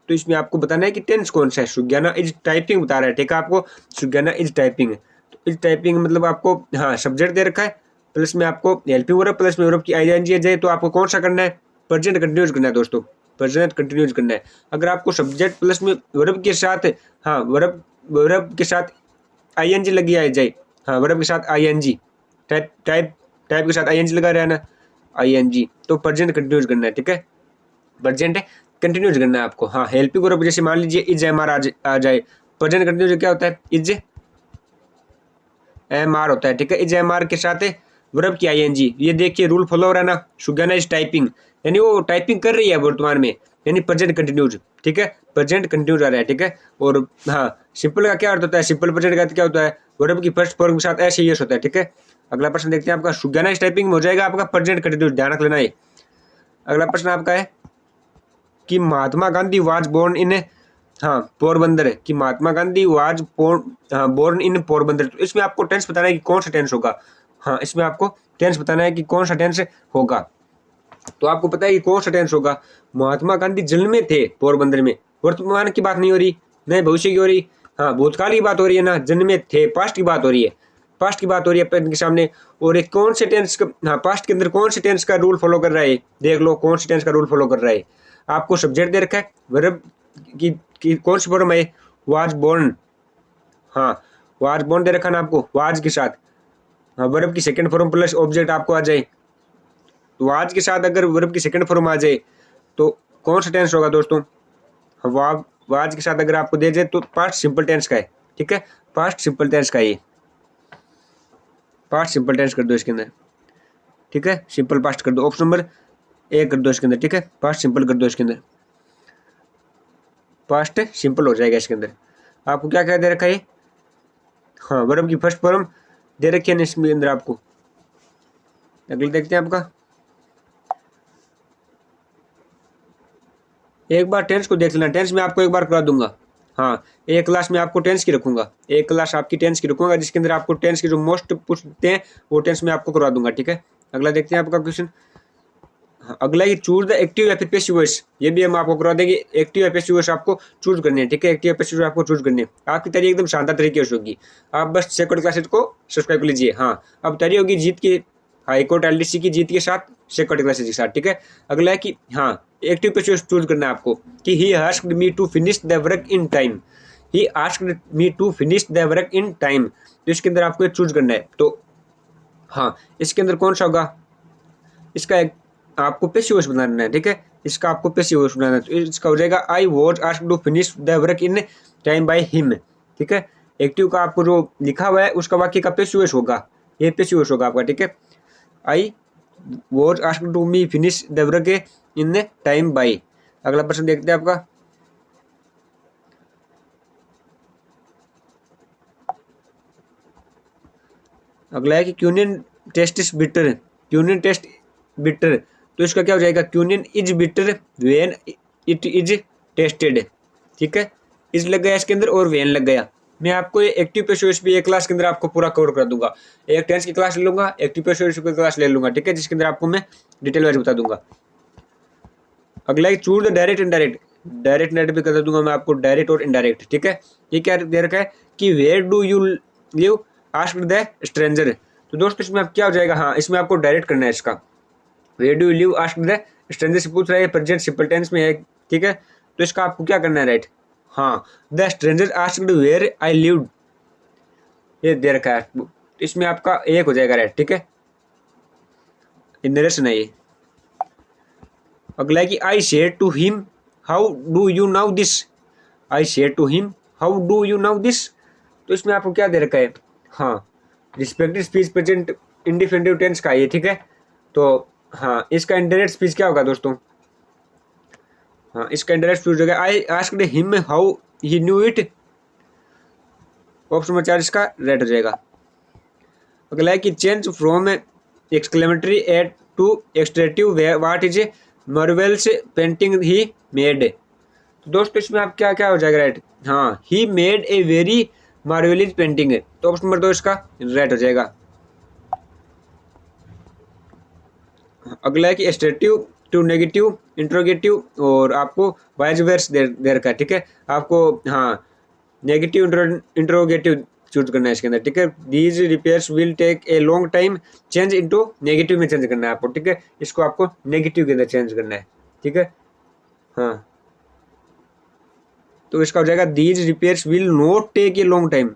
B: तो इसमें आपको बताना है कि टेंस कौन सा है। सुज्ञाना इज टाइपिंग बता रहा है, ठीक है, आपको सुज्ञाना इज टाइपिंग। तो इज टाइपिंग मतलब आपको हाँ सब्जेक्ट दे रखा है, प्लस में आपको हेल्पिंग वर्ब, प्लस में वर्ब की आईएनजी जाए तो आपको कौन सा करना है? प्रेजेंट कंटिन्यूस करना है दोस्तों, प्रेजेंट कंटिन्यूस करना है। अगर आपको सब्जेक्ट प्लस में वर्ब के साथ हाँ वर्ब के साथ आईएनजी लगी आ जाए, हाँ वर्ब के साथ आईएनजी, टाइप के साथ आईएनजी लगा रहा है ना, आईएनजी, तो प्रेजेंट कंटिन्यूस करना है, ठीक है, प्रेजेंट कंटिन्यूस करना है आपको। हाँ, हेल्पिंग वर्ब जैसे मान लीजिए इज एम आर आ जाए, प्रेजेंट कंटिन्यूस क्या होता है? इज एम आर होता है, ठीक है, इज एम आर के साथ वर्ब की आईएनजी। ये देखिए रूल फॉलो हो रहा है ना, सुज्ञाना इज टाइपिंग, यानी वो टाइपिंग कर रही है वर्तमान में, यानी प्रेजेंट कंटिन्यूस, ठीक है, प्रेजेंट कंटिन्यूस आ रहा है, ठीक है। और हाँ, सिंपल का क्या अर्थ होता है? सिंपल प्रेजेंट का क्या होता है? वर्ब की फर्स्ट फॉर्म के साथ ऐसे यस होता है, ठीक है। अगला प्रश्न देखते हैं आपका। सुज्ञाना इज टाइपिंग हो जाएगा आपका प्रेजेंट कंटिन्यूस, ध्यान रख लेना है। अगला प्रश्न आपका है कि Mahatma Gandhi was born in हाँ पोरबंदर, कि Mahatma Gandhi was born in Porbandar. तो इसमें आपको टेंस बताना है कि कौन सा टेंस होगा। हाँ, इसमें आपको टेंस बताना है कि कौन सा टेंस होगा। तो आपको पता है कि कौन सा टेंस होगा। महात्मा गांधी जन्मे थे पोरबंदर में, वर्तमान की बात नहीं हो रही, नहीं भविष्य की हो रही, हाँ भूतकाल की बात हो रही है ना, जन्मे थे पास्ट की बात हो रही है, पास्ट की बात हो रही है अपन के सामने। और एक कौन से टेंस हाँ पास्ट के अंदर कौन से टेंस का रूल फॉलो कर रहा है, देख लो कौन से टेंस का रूल फॉलो कर रहा है। आपको सब्जेक्ट दे रखा है, वर्ब की कौन सी फॉर्म है? वाज बोर्न, हाँ वाज बोर्न दे रखा ना आपको, वाज के साथ हाँ वर्ब की सेकंड फॉर्म प्लस ऑब्जेक्ट आपको आ जाए। तो वाज के साथ अगर वर्ब की सेकंड फॉर्म आ जाए तो कौन सा टेंस होगा दोस्तों? वाज के साथ अगर आपको दे जाए तो पास्ट सिंपल टेंस का है, ठीक है, पास्ट सिंपल टेंस का ये, पास्ट सिंपल टेंस कर दो इसके अंदर, ठीक है, सिंपल पास्ट कर दो, ऑप्शन नंबर 1 कर दो इसके अंदर, ठीक है, पास्ट सिंपल कर दो इसके अंदर, पास्ट सिंपल हो जाएगा इसके अंदर। आपको क्या क्या दे रखा है? हाँ वर्ब की फर्स्ट फॉर्म दे रखी है इसके अंदर आपको। अगले देखते हैं आपका। एक बार टेंस को देख लेना, टेंस में आपको एक बार करा दूंगा। हाँ, एक क्लास में आपको टेंस की रखूंगा, एक क्लास आपकी टेंस की रखूंगा, जिसके अंदर आपको टेंस की जो मोस्ट पूछते हैं वो टेंस में आपको करवा दूंगा, ठीक है। अगला देखते हैं आपका क्वेश्चन। अगला ही चूज द एक्टिव या फिर पैसिव वॉइस, ये भी हम आपको करवा देंगे। एक्टिव या पैसिव वॉइस आपको चूज करनी है, ठीक है, एक्टिव या पैसिव वॉइस आपको चूज करनी है। आपकी तैयारी एकदम शानदार तरीके से होगी, आप बस सेकंड क्लासेज को सब्सक्राइब कर लीजिए। हाँ, अब तैयारी होगी जीत की, हाईकोर्ट एलडीसी की जीत के साथ, सेकंड क्लासेज के साथ, ठीक है। अगला है कि हाँ एक्टिव पैसिव चूज करना है आपको, कि he asked me to finish the work in time, he asked me to finish the work in time. तो इसके अंदर आपको चूज करना है। तो हाँ, इसके अंदर कौन सा होगा? इसका एक आपको पैसिव वॉइस बनाना है, ठीक है, इसका आपको पैसिव वॉइस बनाना है। तो इसका हो जाएगा I was asked to finish the work in time by him, ठीक है। एक्टिव का आपको जो लिखा हुआ है उसका वाक्य का पैसिव वॉइस होगा, ये पैसिव वॉइस होगा आपका, ठीक है। I was asked to me finish the work in time by. अगला प्रश्न देखते हैं आपका। अगला है कि quinine taste is bitter, quinine taste bitter, तो इसका क्या हो जाएगा, quinine is bitter when it is tested, ठीक है, इज लग गया इसके अंदर और व्हेन लग गया। मैं आपको ये एक्टिव पैसिव भी एक क्लास के अंदर आपको पूरा कवर कर दूंगा, एक टेंस की क्लास ले लूंगा, एक्टिव पैसिव की क्लास ले लूंगा, ठीक है, जिसके अंदर आपको मैं डिटेल वाइज बता दूंगा। अगला है choose the direct indirect, direct indirect भी कर दूंगा मैं आपको, डायरेक्ट और इनडायरेक्ट, ठीक है। ये क्या दे रखा है कि where do you live asked the stranger, तो दोस्तों इसमें आप क्या हो जाएगा, हाँ इसमें आपको डायरेक्ट करना है इसका, where do you live asked the stranger से पूछ रहा है, प्रेजेंट सिंपल टेंस में है, ठीक है, तो इसका आपको क्या करना है, राइट, हाँ the stranger asked where I lived, ये दे रखा है, इसमें आपका एक हो जाएगा, राइट, ठीक है, नरेशन है ये। अगला है कि I share to him how do you now this, I share to him how do you now this, तो इसमें आपको क्या दे रखा है, हाँ respective speech present indefinite tense का ये, ठीक है, तो हाँ इसका इंडायरेक्ट स्पीच क्या होगा दोस्तों, हाँ इसका इंडायरेक्ट स्पीच होगा I asked him how he knew it, option number 4 इसका राइट हो जाएगा। अगला है कि change from exclamatory at to assertive what is marvellous painting he made, तो दोस्तों इसमें आप क्या क्या हो जाएगा, राइट, हाँ he made a very marvellous painting, तो ऑप्शन नंबर 2 इसका राइट हो जाएगा। अगला है कि एस्ट्रेटिव टू नेगेटिव इंट्रोगेटिव और आपको वाइज वर्स दे रखा है, ठीक है, आपको हाँ नेगेटिव इंट्रोगेटिव चूज करना है इसके अंदर, ठीक है, these repairs will take a long time, change into negative में चेंज करना है आपको, ठीक है, इसको आपको नेगेटिव के अंदर चेंज करना है, ठीक है, हाँ तो इसका हो जाएगा these repairs will not take a long time,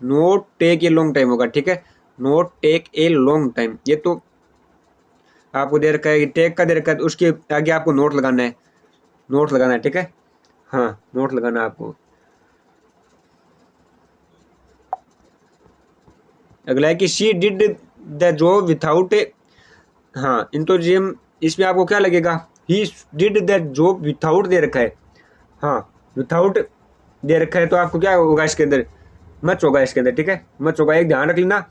B: not take a long time होगा, ठीक है, not take a long time, ये तो आपको दे रखा है, टेक का दे रखा है, तो उसके आगे आपको नोट लगाना है, नोट लगाना है, ठीक है, हाँ नोट लगाना है आपको। अगला है कि she did the job without, हाँ इंतोजियम, इसमें आपको क्या लगेगा, he did the job without दे रखा है, हाँ विथआउट दे रखा है, तो आपको क्या होगा इसके अंदर, मच होगा इसके अंदर, ठीक है, मच होगा, एक ध्यान रख लेना,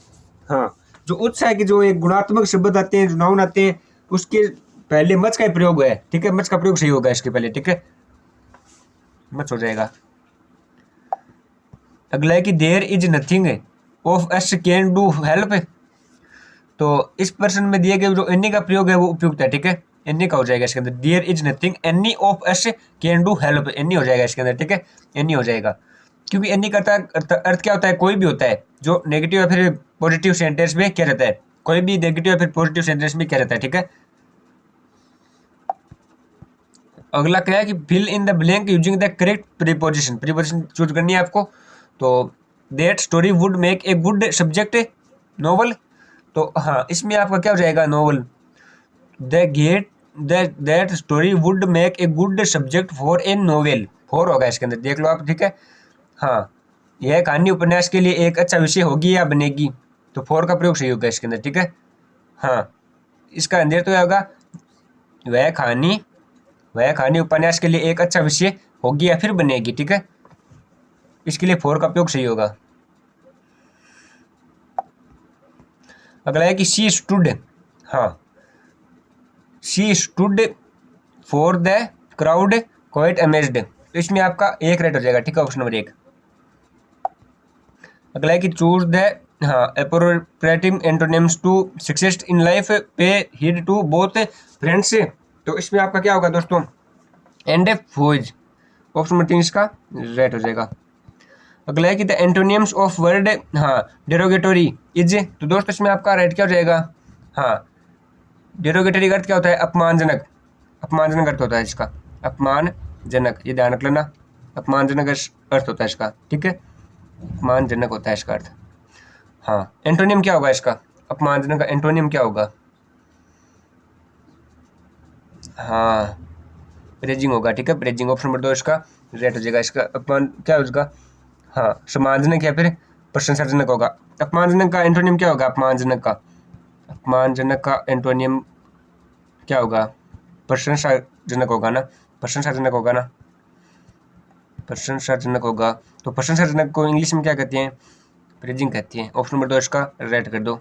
B: हाँ जो उत्साह के जो एक गुणात्मक शब्द आते हैं, जो नाउन आते हैं, उसके पहले मच का प्रयोग है, ठीक है, मच का प्रयोग सही होगा इसके पहले, ठीक है, मच हो जाएगा। अगला है कि there is nothing of us can do help, तो इस प्रश्न में दिए गए जो एनी का प्रयोग है वो उपयुक्त है, ठीक है, एनी का हो जाएगा इसके अंदर, there is nothing any of us can do help, any हो जाएगा इसके अंदर, ठीक है, एनी हो जाएगा, क्योंकि एनी का अर्थ क्या होता है, कोई भी होता है जो नेगेटिव या फिर पॉजिटिव सेंटेंस में क्या रहता है, कोई भी नेगेटिव या फिर पॉजिटिव सेंटेंस में क्या रहता है, ठीक है। अगला क्या है कि fill in the blank using the correct preposition, preposition choose करनी है आपको, तो that story would make a good subject novel, तो हाँ इसमें आपका क्या हो जाएगा, novel, that story would make a good subject for a novel, for होगा इसके अंदर, देख लो आप, ठीक है, हाँ यह कहानी उपन्यास के लिए एक अच्छा विषय होगी या बनेगी, तो फॉर का प्रयोग सही होगा इसके अंदर, ठीक है, हाँ इसका अंदर तो होगा वह कहानी उपन्यास के लिए एक अच्छा विषय होगी या फिर बनेगी, ठीक है, इसके लिए फॉर का प्रयोग सही होगा। अगला है कि शी स्टूड, हाँ she stood for the crowd quite amazed, तो इसमें आपका एक राइट हो जाएगा, ठीक है, ऑप्शन नंबर 1। अगला है कि चूज द, हाँ appropriate antonyms to success in life, pay heed to both friends, तो इसमें आपका क्या होगा दोस्तों, एंड फोज, ऑप्शन नंबर 3 इसका राइट हो जाएगा। अगला है कि द एंटोनिम्स ऑफ वर्ड, हाँ डेरोगेटोरी इज, तो दोस्तों इसमें आपका राइट क्या हो जाएगा, हाँ डेरोगेटरी का अर्थ क्या होता है, अपमानजनक, अपमानजनक अर्थ होता है इसका, अपमानजनक, ये ध्यान रख लेना, अपमानजनक अर्थ होता है इसका, ठीक है, अपमानजनक होता है इसका अर्थ, हाँ एंटोनिम क्या होगा इसका, अपमानजनक का एंटोनिम क्या होगा, हाँ प्रेजिंग होगा, ठीक है, प्रेजिंग, ऑप्शन नंबर 2 इसका राइट हो जाएगा। इसका अपमान क्या होगा, हाँ सम्मानजनक या फिर प्रशंसाजनक होगा। अपमानजनक का एंटोनियम क्या होगा, अपमानजनक का एंटोनियम क्या होगा, प्रशंसाजनक होगा ना, प्रशंसाजनक होगा ना, प्रशंसाजनक होगा। तो प्रशंसाजनक को इंग्लिश में क्या कहते हैं, फ्रीजिंग कहती है। ऑप्शन नंबर 2 इसका राइट कर दो।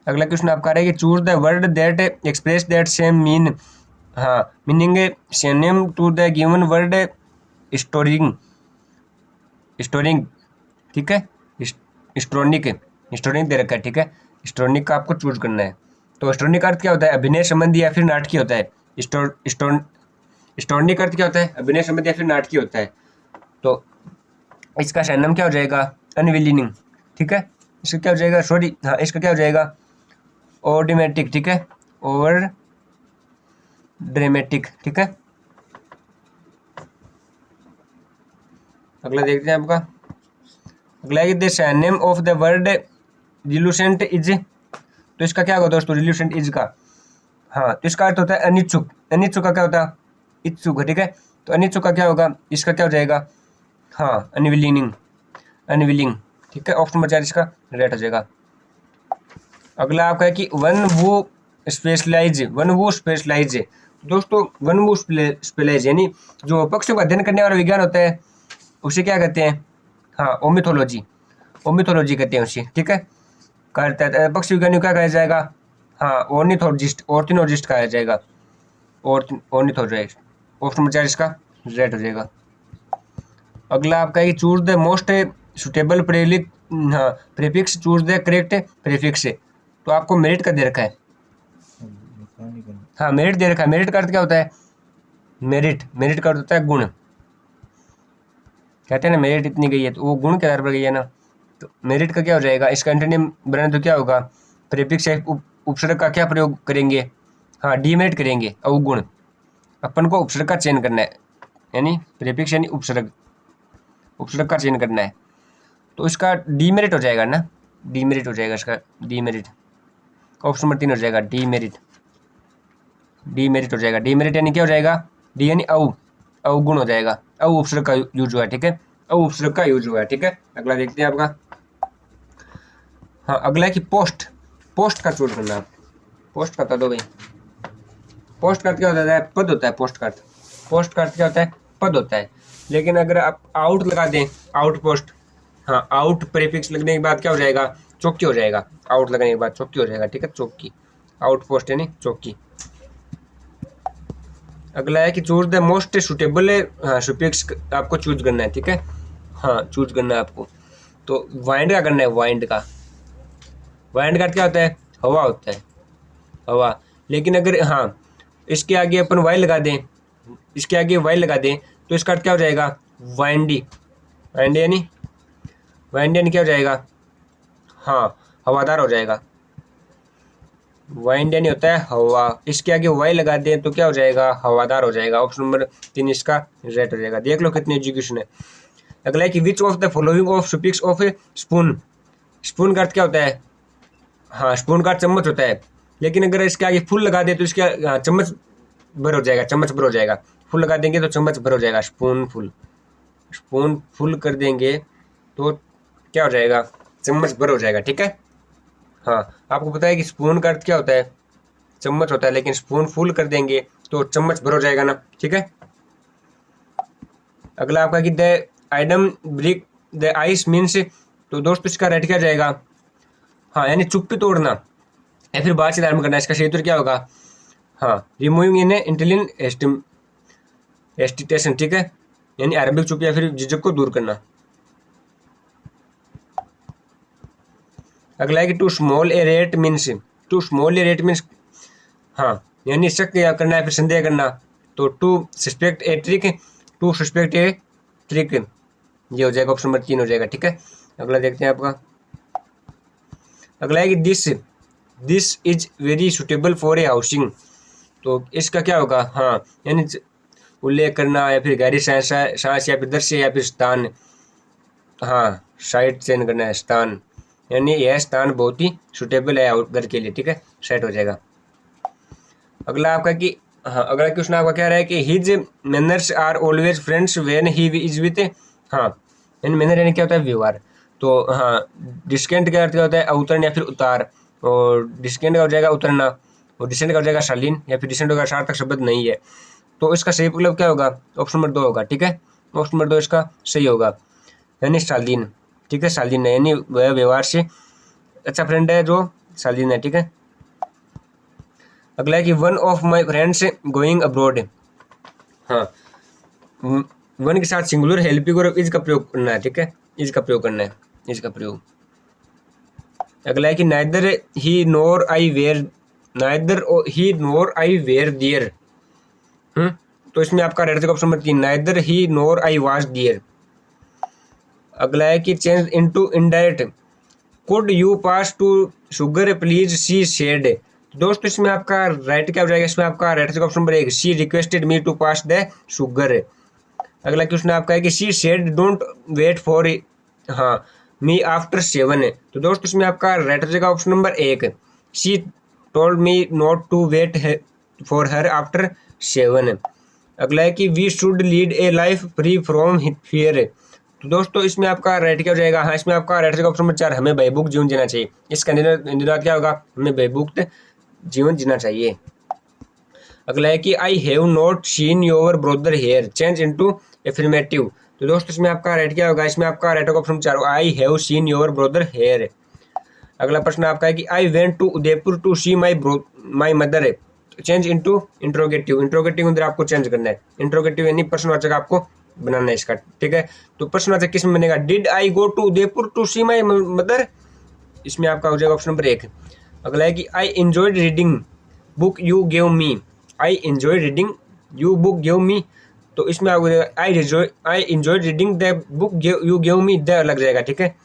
B: अगला क्वेश्चन आपका है कि choose the word that express that same mean, हाँ meaning synonym to the given word storing, storing, ठीक है, स्टोनिक, स्टोनिक दे रखा है, ठीक है, स्टोनिक का आपको चूज करना है। तो स्टोनिक अर्थ क्या होता है? अभिनय संबंधी या फिर नाटकी होता है। स्टोनिक अर्थ क्या होता है? अभिनय संबंधी या फिर नाटकी होता है। तो इसका सिनोनिम क्या हो जाएगा? अनविलिंग, ठीक है, इसका क्या हो जाएगा? सॉरी, हाँ इसका क्या हो जाएगा? ऑडिमेटिक, ठीक है, ओवर ड्रामेटिक, ठीक है। अगला देखते हैं आपका। अगला है the synonym of the word reluctant is, तो इसका क्या होगा दोस्तों? रिल्यूसेंट इज का, हाँ तो इसका अर्थ होता है अनिच्छुक। अनिच्छुक का क्या होता है? इच्छुक, ठीक है। तो अनिच्छुक का क्या होगा? इसका क्या हो जाएगा? हाँ अनविलिंग, अनविलिंग, ठीक है। ऑप्शन नंबर 4 इसका राइट हो जाएगा। अगला आपका है कि वन वो स्पेशलाइज, वन वो स्पेशलाइज, दोस्तों वन वो स्पेशलाइज यानी जो पक्षियों का अध्ययन करने वाला विज्ञान होता है उसे क्या कहते हैं? हाँ ओमिथोलॉजी, ओमिथोलॉजी कहते हैं उसे, ठीक है। कहता है पक्षी विज्ञानी क्या कहा जाएगा? हाँ ऑर्निथोलॉजिस्ट, ऑर्निथोलॉजिस्ट कहा जाएगा, ऑर्निथोलॉजिस्ट। ऑप्शन नंबर 4 इसका राइट हो जाएगा। अगला आपका है कि चूज द मोस्ट सुटेबल हाँ prefix, choose the correct prefix, तो आपको मेरिट का दे रखा है। हाँ मेरिट दे रखा है। मेरिट का अर्थ क्या होता है? मेरिट, मेरिट का अर्थ होता है गुण। कहते हैं ना मेरिट इतनी गई है, तो वो गुण के आधार पर गई है ना। तो मेरिट का क्या हो जाएगा? इसका एंटोनिम बनाए तो क्या होगा? प्रीफिक्स उपसर्ग का क्या प्रयोग करेंगे? हाँ डीमेरिट करेंगे, अवगुण। अपन को उपसर्ग का चयन करना है, यानी प्रीफिक्स यानी उपसर्ग, उपसर्ग का चयन करना है। तो इसका डीमेरिट हो जाएगा ना, डीमेरिट हो जाएगा इसका, डीमेरिट। ऑप्शन नंबर 3 हो जाएगा डीमेरिट, डीमेरिट हो जाएगा। डीमेरिट यानी क्या हो जाएगा? डी यानी अवगुण हो जाएगा, उपसर्ग का यूज हुआ है, ठीक है, उपसर्ग का यूज हुआ है, ठीक है। अगला देखते हैं आपका। हाँ अगला है कि पोस्ट, पोस्ट का चूज करना। पोस्ट का बता दो भाई। पोस्ट का क्या होता है? पद होता है पोस्ट का अर्थ। पोस्ट का अर्थ क्या होता है? पद होता है। लेकिन अगर आप आउट लगा दें, आउट पोस्ट, हाँ आउट प्रीफिक्स लगने के बाद क्या हो जाएगा? चौकी हो जाएगा। आउट लगने के बाद चौकी हो जाएगा, ठीक है, चौकी, आउट पोस्ट यानी चौकी। अगला है कि चूज द मोस्ट सुटेबल, हाँ सुफिक्स आपको चूज करना है, ठीक है, हाँ चूज करना है आपको। तो वाइंड का करना है, वाइंड का। वाइंड का क्या होता है? हवा होता है, हवा। लेकिन अगर हाँ इसके आगे अपन वाई लगा दें, इसके आगे वाई लगा दें तो इसका क्या हो जाएगा? वाइंडी, वाइंडी यानी, वाइंडी यानी क्या हो जाएगा? हाँ हवादार हो जाएगा। वाइंड यानी होता है हवा, इसके आगे वाई लगा दें तो क्या हो जाएगा? हवादार हो जाएगा। ऑप्शन नंबर 3 इसका राइट हो जाएगा। देख लो कितनी एजुकेशन है। अगला है कि which of the following of suffix of spoon, spoon का अर्थ क्या होता है? हाँ स्पून का चम्मच होता है। लेकिन अगर इसके आगे फुल लगा दे तो इसका चम्मच भर हो जाएगा, चम्मच भर हो जाएगा। फुल लगा देंगे तो चम्मच भर हो जाएगा, स्पून फुल, स्पून फुल कर देंगे तो क्या हो जाएगा? चम्मच भर हो जाएगा, ठीक है। हाँ आपको पता है कि स्पून का अर्थ क्या होता है? चम्मच होता है, लेकिन स्पून फुल कर देंगे तो चम्मच भर हो जाएगा ना, ठीक है। अगला आपका कि the item break the ice means, तो दोस्तों इसका राइट क्या जाएगा? हाँ यानी चुप्पी तोड़ना या फिर बात से आरम्भ करना। इसका सही उत्तर क्या होगा? हाँ रिमूविंग इन इंटेलिन एस्टिटेशन, ठीक है, यानी आरंभिक चुप्पी या फिर झिझक को दूर करना। अगला है कि to smell a rat means, to smell a rat means, हाँ यानी शक करना है फिर संदेह करना। तो to suspect a trick, to suspect a trick, ये हो जाएगा। ऑप्शन नंबर 3 हो जाएगा, ठीक है। अगला देखते हैं आपका। अगला है कि this is very suitable for a housing, तो इसका क्या होगा? हाँ यानी उल्लेख करना या फिर गहरी सांस या फिर दृश्य या फिर स्थान, हाँ साइट चयन करना है, स्थान, यानी यह स्थान बहुत ही सुटेबल है घर के लिए, ठीक है, सेट हो जाएगा। अगला आपका कि हाँ अगला क्वेश्चन आपका क्या रहा है कि his manners are always friends when he is with, हाँ यानी मैनर यानी क्या होता है? व्यवहार। तो हाँ डिस्केंट का अर्थ क्या होता है? अवतरण या फिर उतार, और डिस्केंट का हो जाएगा उतरना, और डिसेंट का हो जाएगा शालीन, या फिर डिसेंट का सार्थक शब्द नहीं है। तो इसका सही मतलब क्या होगा? ऑप्शन नंबर 2 होगा, ठीक है, ऑप्शन नंबर 2 इसका सही होगा। यानी शालीन, ठीक है, शालीन है, यानी वह व्यवहार से अच्छा फ्रेंड है जो शालीन है, ठीक है। अगला है कि one of my friends going abroad. हाँ, वन के साथ सिंगुलर हेल्पिंग और इज का प्रयोग करना है, ठीक है, इज का प्रयोग करना है, इज का प्रयोग। अगला है कि neither he nor I were, neither he nor I were there. तो इसमें आपका रेड option number 3, neither he nor I was there. अगला है कि change into indirect, could you pass to sugar please she said. दोस्तों इसमें आपका राइट क्या हो जाएगा, इसमें आपका right option number 1, she requested me to pass the sugar. अगला क्वेश्चन आपका है कि she said don't wait for, हाँ, मी आफ्टर 7 है। तो दोस्तों इसमें आपका राइट हो जाएगा option number 1, she told me not to wait for her after 7। अगला है कि we should lead a life free from fear. तो दोस्तों इसमें आपका राइट क्या हो जाएगा, हाँ, इसमें आपका राइट ऑप्शन नंबर 4, हमें भयमुक्त जीवन जीना चाहिए। इसका निराकरण क्या होगा, हमें भयमुक्त जीवन जीना चाहिए। अगला है कि I have not seen your brother here, change into affirmative. तो दोस्तों इसमें आपका राइट क्या होगा, इसमें आपका right option 4, I have seen your brother here. अगला प्रश्न आपका है कि I went to Udaipur to see my mother, change into interrogative. Interrogative अंदर आपको चेंज करना है, इंट्रोगेटिव यानी प्रश्नवाचक आपको बनाना है इसका, ठीक है। तो प्रश्नवाचक किस में बनेगा, did I go to Udaipur to see my mother, इसमें आपका हो जाएगा ऑप्शन नंबर 1। अगला है कि I enjoyed reading book you gave me, I enjoyed reading you book gave me. तो इसमें आपको I enjoyed reading the book you gave me, the लग जाएगा, ठीक है।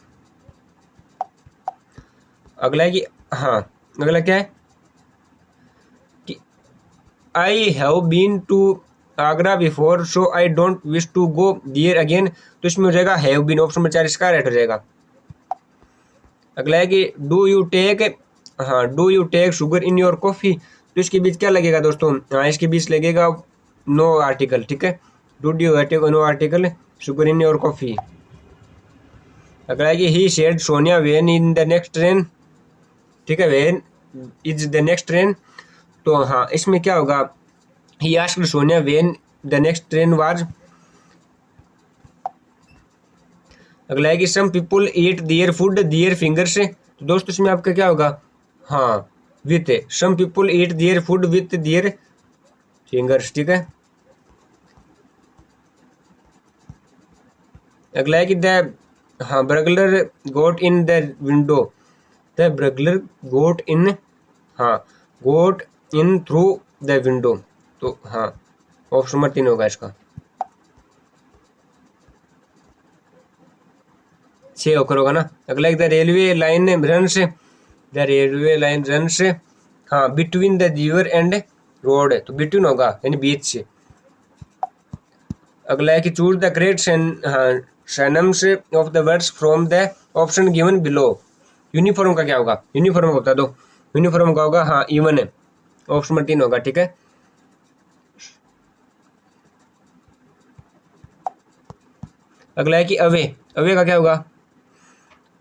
B: अगला है कि, हाँ, अगला क्या है कि I have been to Agra before so I don't wish to go there again. तो इसमें हो जाएगा हैव बीन, ऑप्शन नंबर 4 इसका राइट हो जाएगा। अगला है कि डू यू टेक, हाँ, do you take sugar in your coffee. तो इसके बीच क्या लगेगा दोस्तों, हाँ, इसके बीच लगेगा नो आर्टिकल, ठीक है, do you take no article sugar in your coffee. अगला है कि he said Sonia when in the next train, ठीक है, when is the next train. तो हाँ, इसमें क्या होगा, he asked Sonia when the next train was. अगला है कि some people eat their food their fingers. तो दोस्तों इसमें आपका क्या होगा, हाँ, with, some people eat their food with their fingers, ठीक है। अगला है कि द, हाँ, burglar got in the window, the burglar got in, हाँ, got in through the window. तो हाँ, ऑप्शन नंबर 3 होगा इसका, 6 होकर होगा ना। अगला the railway line runs, the railway line runs, हाँ, between the river and road. तो बिटवीन होगा यानी बीच से। अगला है कि चूज द करेक्ट, हाँ, synonyms of the words from the option given below. Uniform का क्या होगा, यूनिफॉर्म का बता दो, यूनिफॉर्म का होगा, हाँ, इवन है, ऑप्शन नंबर 3 होगा, ठीक है। अगला है कि अवे, अवे का क्या होगा,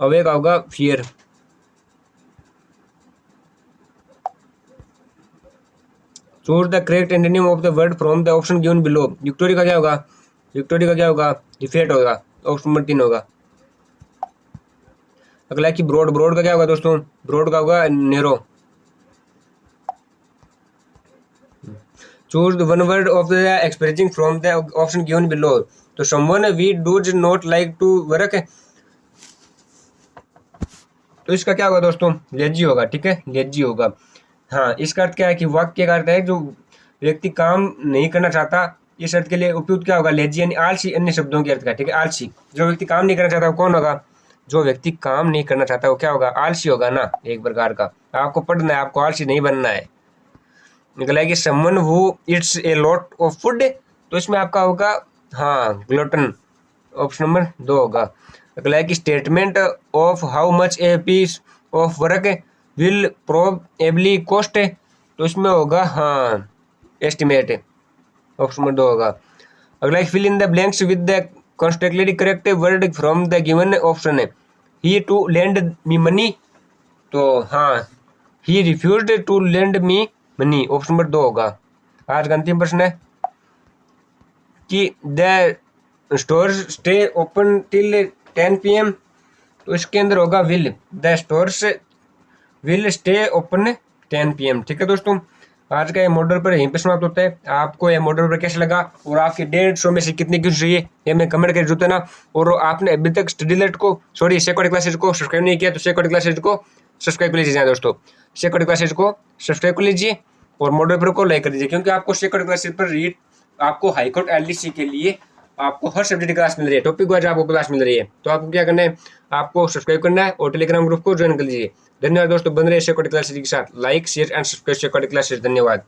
B: अवे का होगा fear. Choose the correct antonym of the word from the option given below. Victory का क्या होगा, विक्टोरी का क्या होगा, डिफेट होगा, ऑप्शन नंबर 3 होगा। अगला है कि ब्रॉड, ब्रॉड का क्या होगा दोस्तों, ब्रॉड का होगा narrow. Choose one word of the expressing from the option given below. तो someone we does not like to work. तो इसका क्या होगा दोस्तों, लेजी होगा, ठीक है, लेजी होगा। हाँ, इसका अर्थ क्या है कि वाक्य का अर्थ है जो व्यक्ति काम नहीं करना चाहता, इस अर्थ के लिए उपयुक्त क्या होगा, लेजी यानी आलसी, अन्य शब्दों के अर्थ का, ठीक है, आलसी। जो व्यक्ति काम नहीं करना चाहता वो कौन होगा, जो व्यक्ति काम नहीं करना चाहता वो क्या होगा, आलसी होगा ना, एक प्रकार का। आपको पढ़ना है, आपको आलसी नहीं बनना है। निकला है कि someone who it's a lot of food. तो इसमें आपका होगा, हाँ, ग्लूटन, ऑप्शन नंबर 2 होगा। अगला है कि statement of how much a piece of work will probably cost. तो इसमें होगा, हाँ, एस्टिमेट, ऑप्शन नंबर 2 होगा। अगला है fill in the blanks with the constantly correct word from the given option है। He to lend me money. तो हाँ, he refused to lend me money, option number 2 होगा। आज का अंतिम प्रश्न है कि the store stay open till 10 PM, तो इसके अंदर होगा will the stores will stay open 10 PM। ठीक है दोस्तों, आज का ये मॉडल पर यहीं पे समाप्त होता है। आपको ये मॉडल पर कैसा लगा और आपके 150 में से कितने क्वेश्चन चाहिए ये मैं कमेंट कर जरूर ना। और आपने अभी तक स्टडी अलर्ट को सेकंड क्लासेज को सब्सक्राइब नहीं किया तो सेकंड क्लासेज को सब्सक्राइब कर लीजिए दोस्तों, सेकंड क्लासेज को सब्सक्राइब कर लीजिए और मॉडल पर को लाइक कर दीजिए, क्योंकि आपको सेकंड क्लासेज पर रीड आपको हाईकोर्ट LDC के लिए आपको हर सब्जेक्ट की क्लास मिल रही है, टॉपिक वाइज आपको क्लास मिल रही है। तो आपको क्या करना है, आपको सब्सक्राइब करना है और टेलीग्राम ग्रुप को ज्वाइन कर लीजिए। धन्यवाद दोस्तों, बन रहे सेकंड क्लासेज के साथ। Like share and subscribe second classes. धन्यवाद।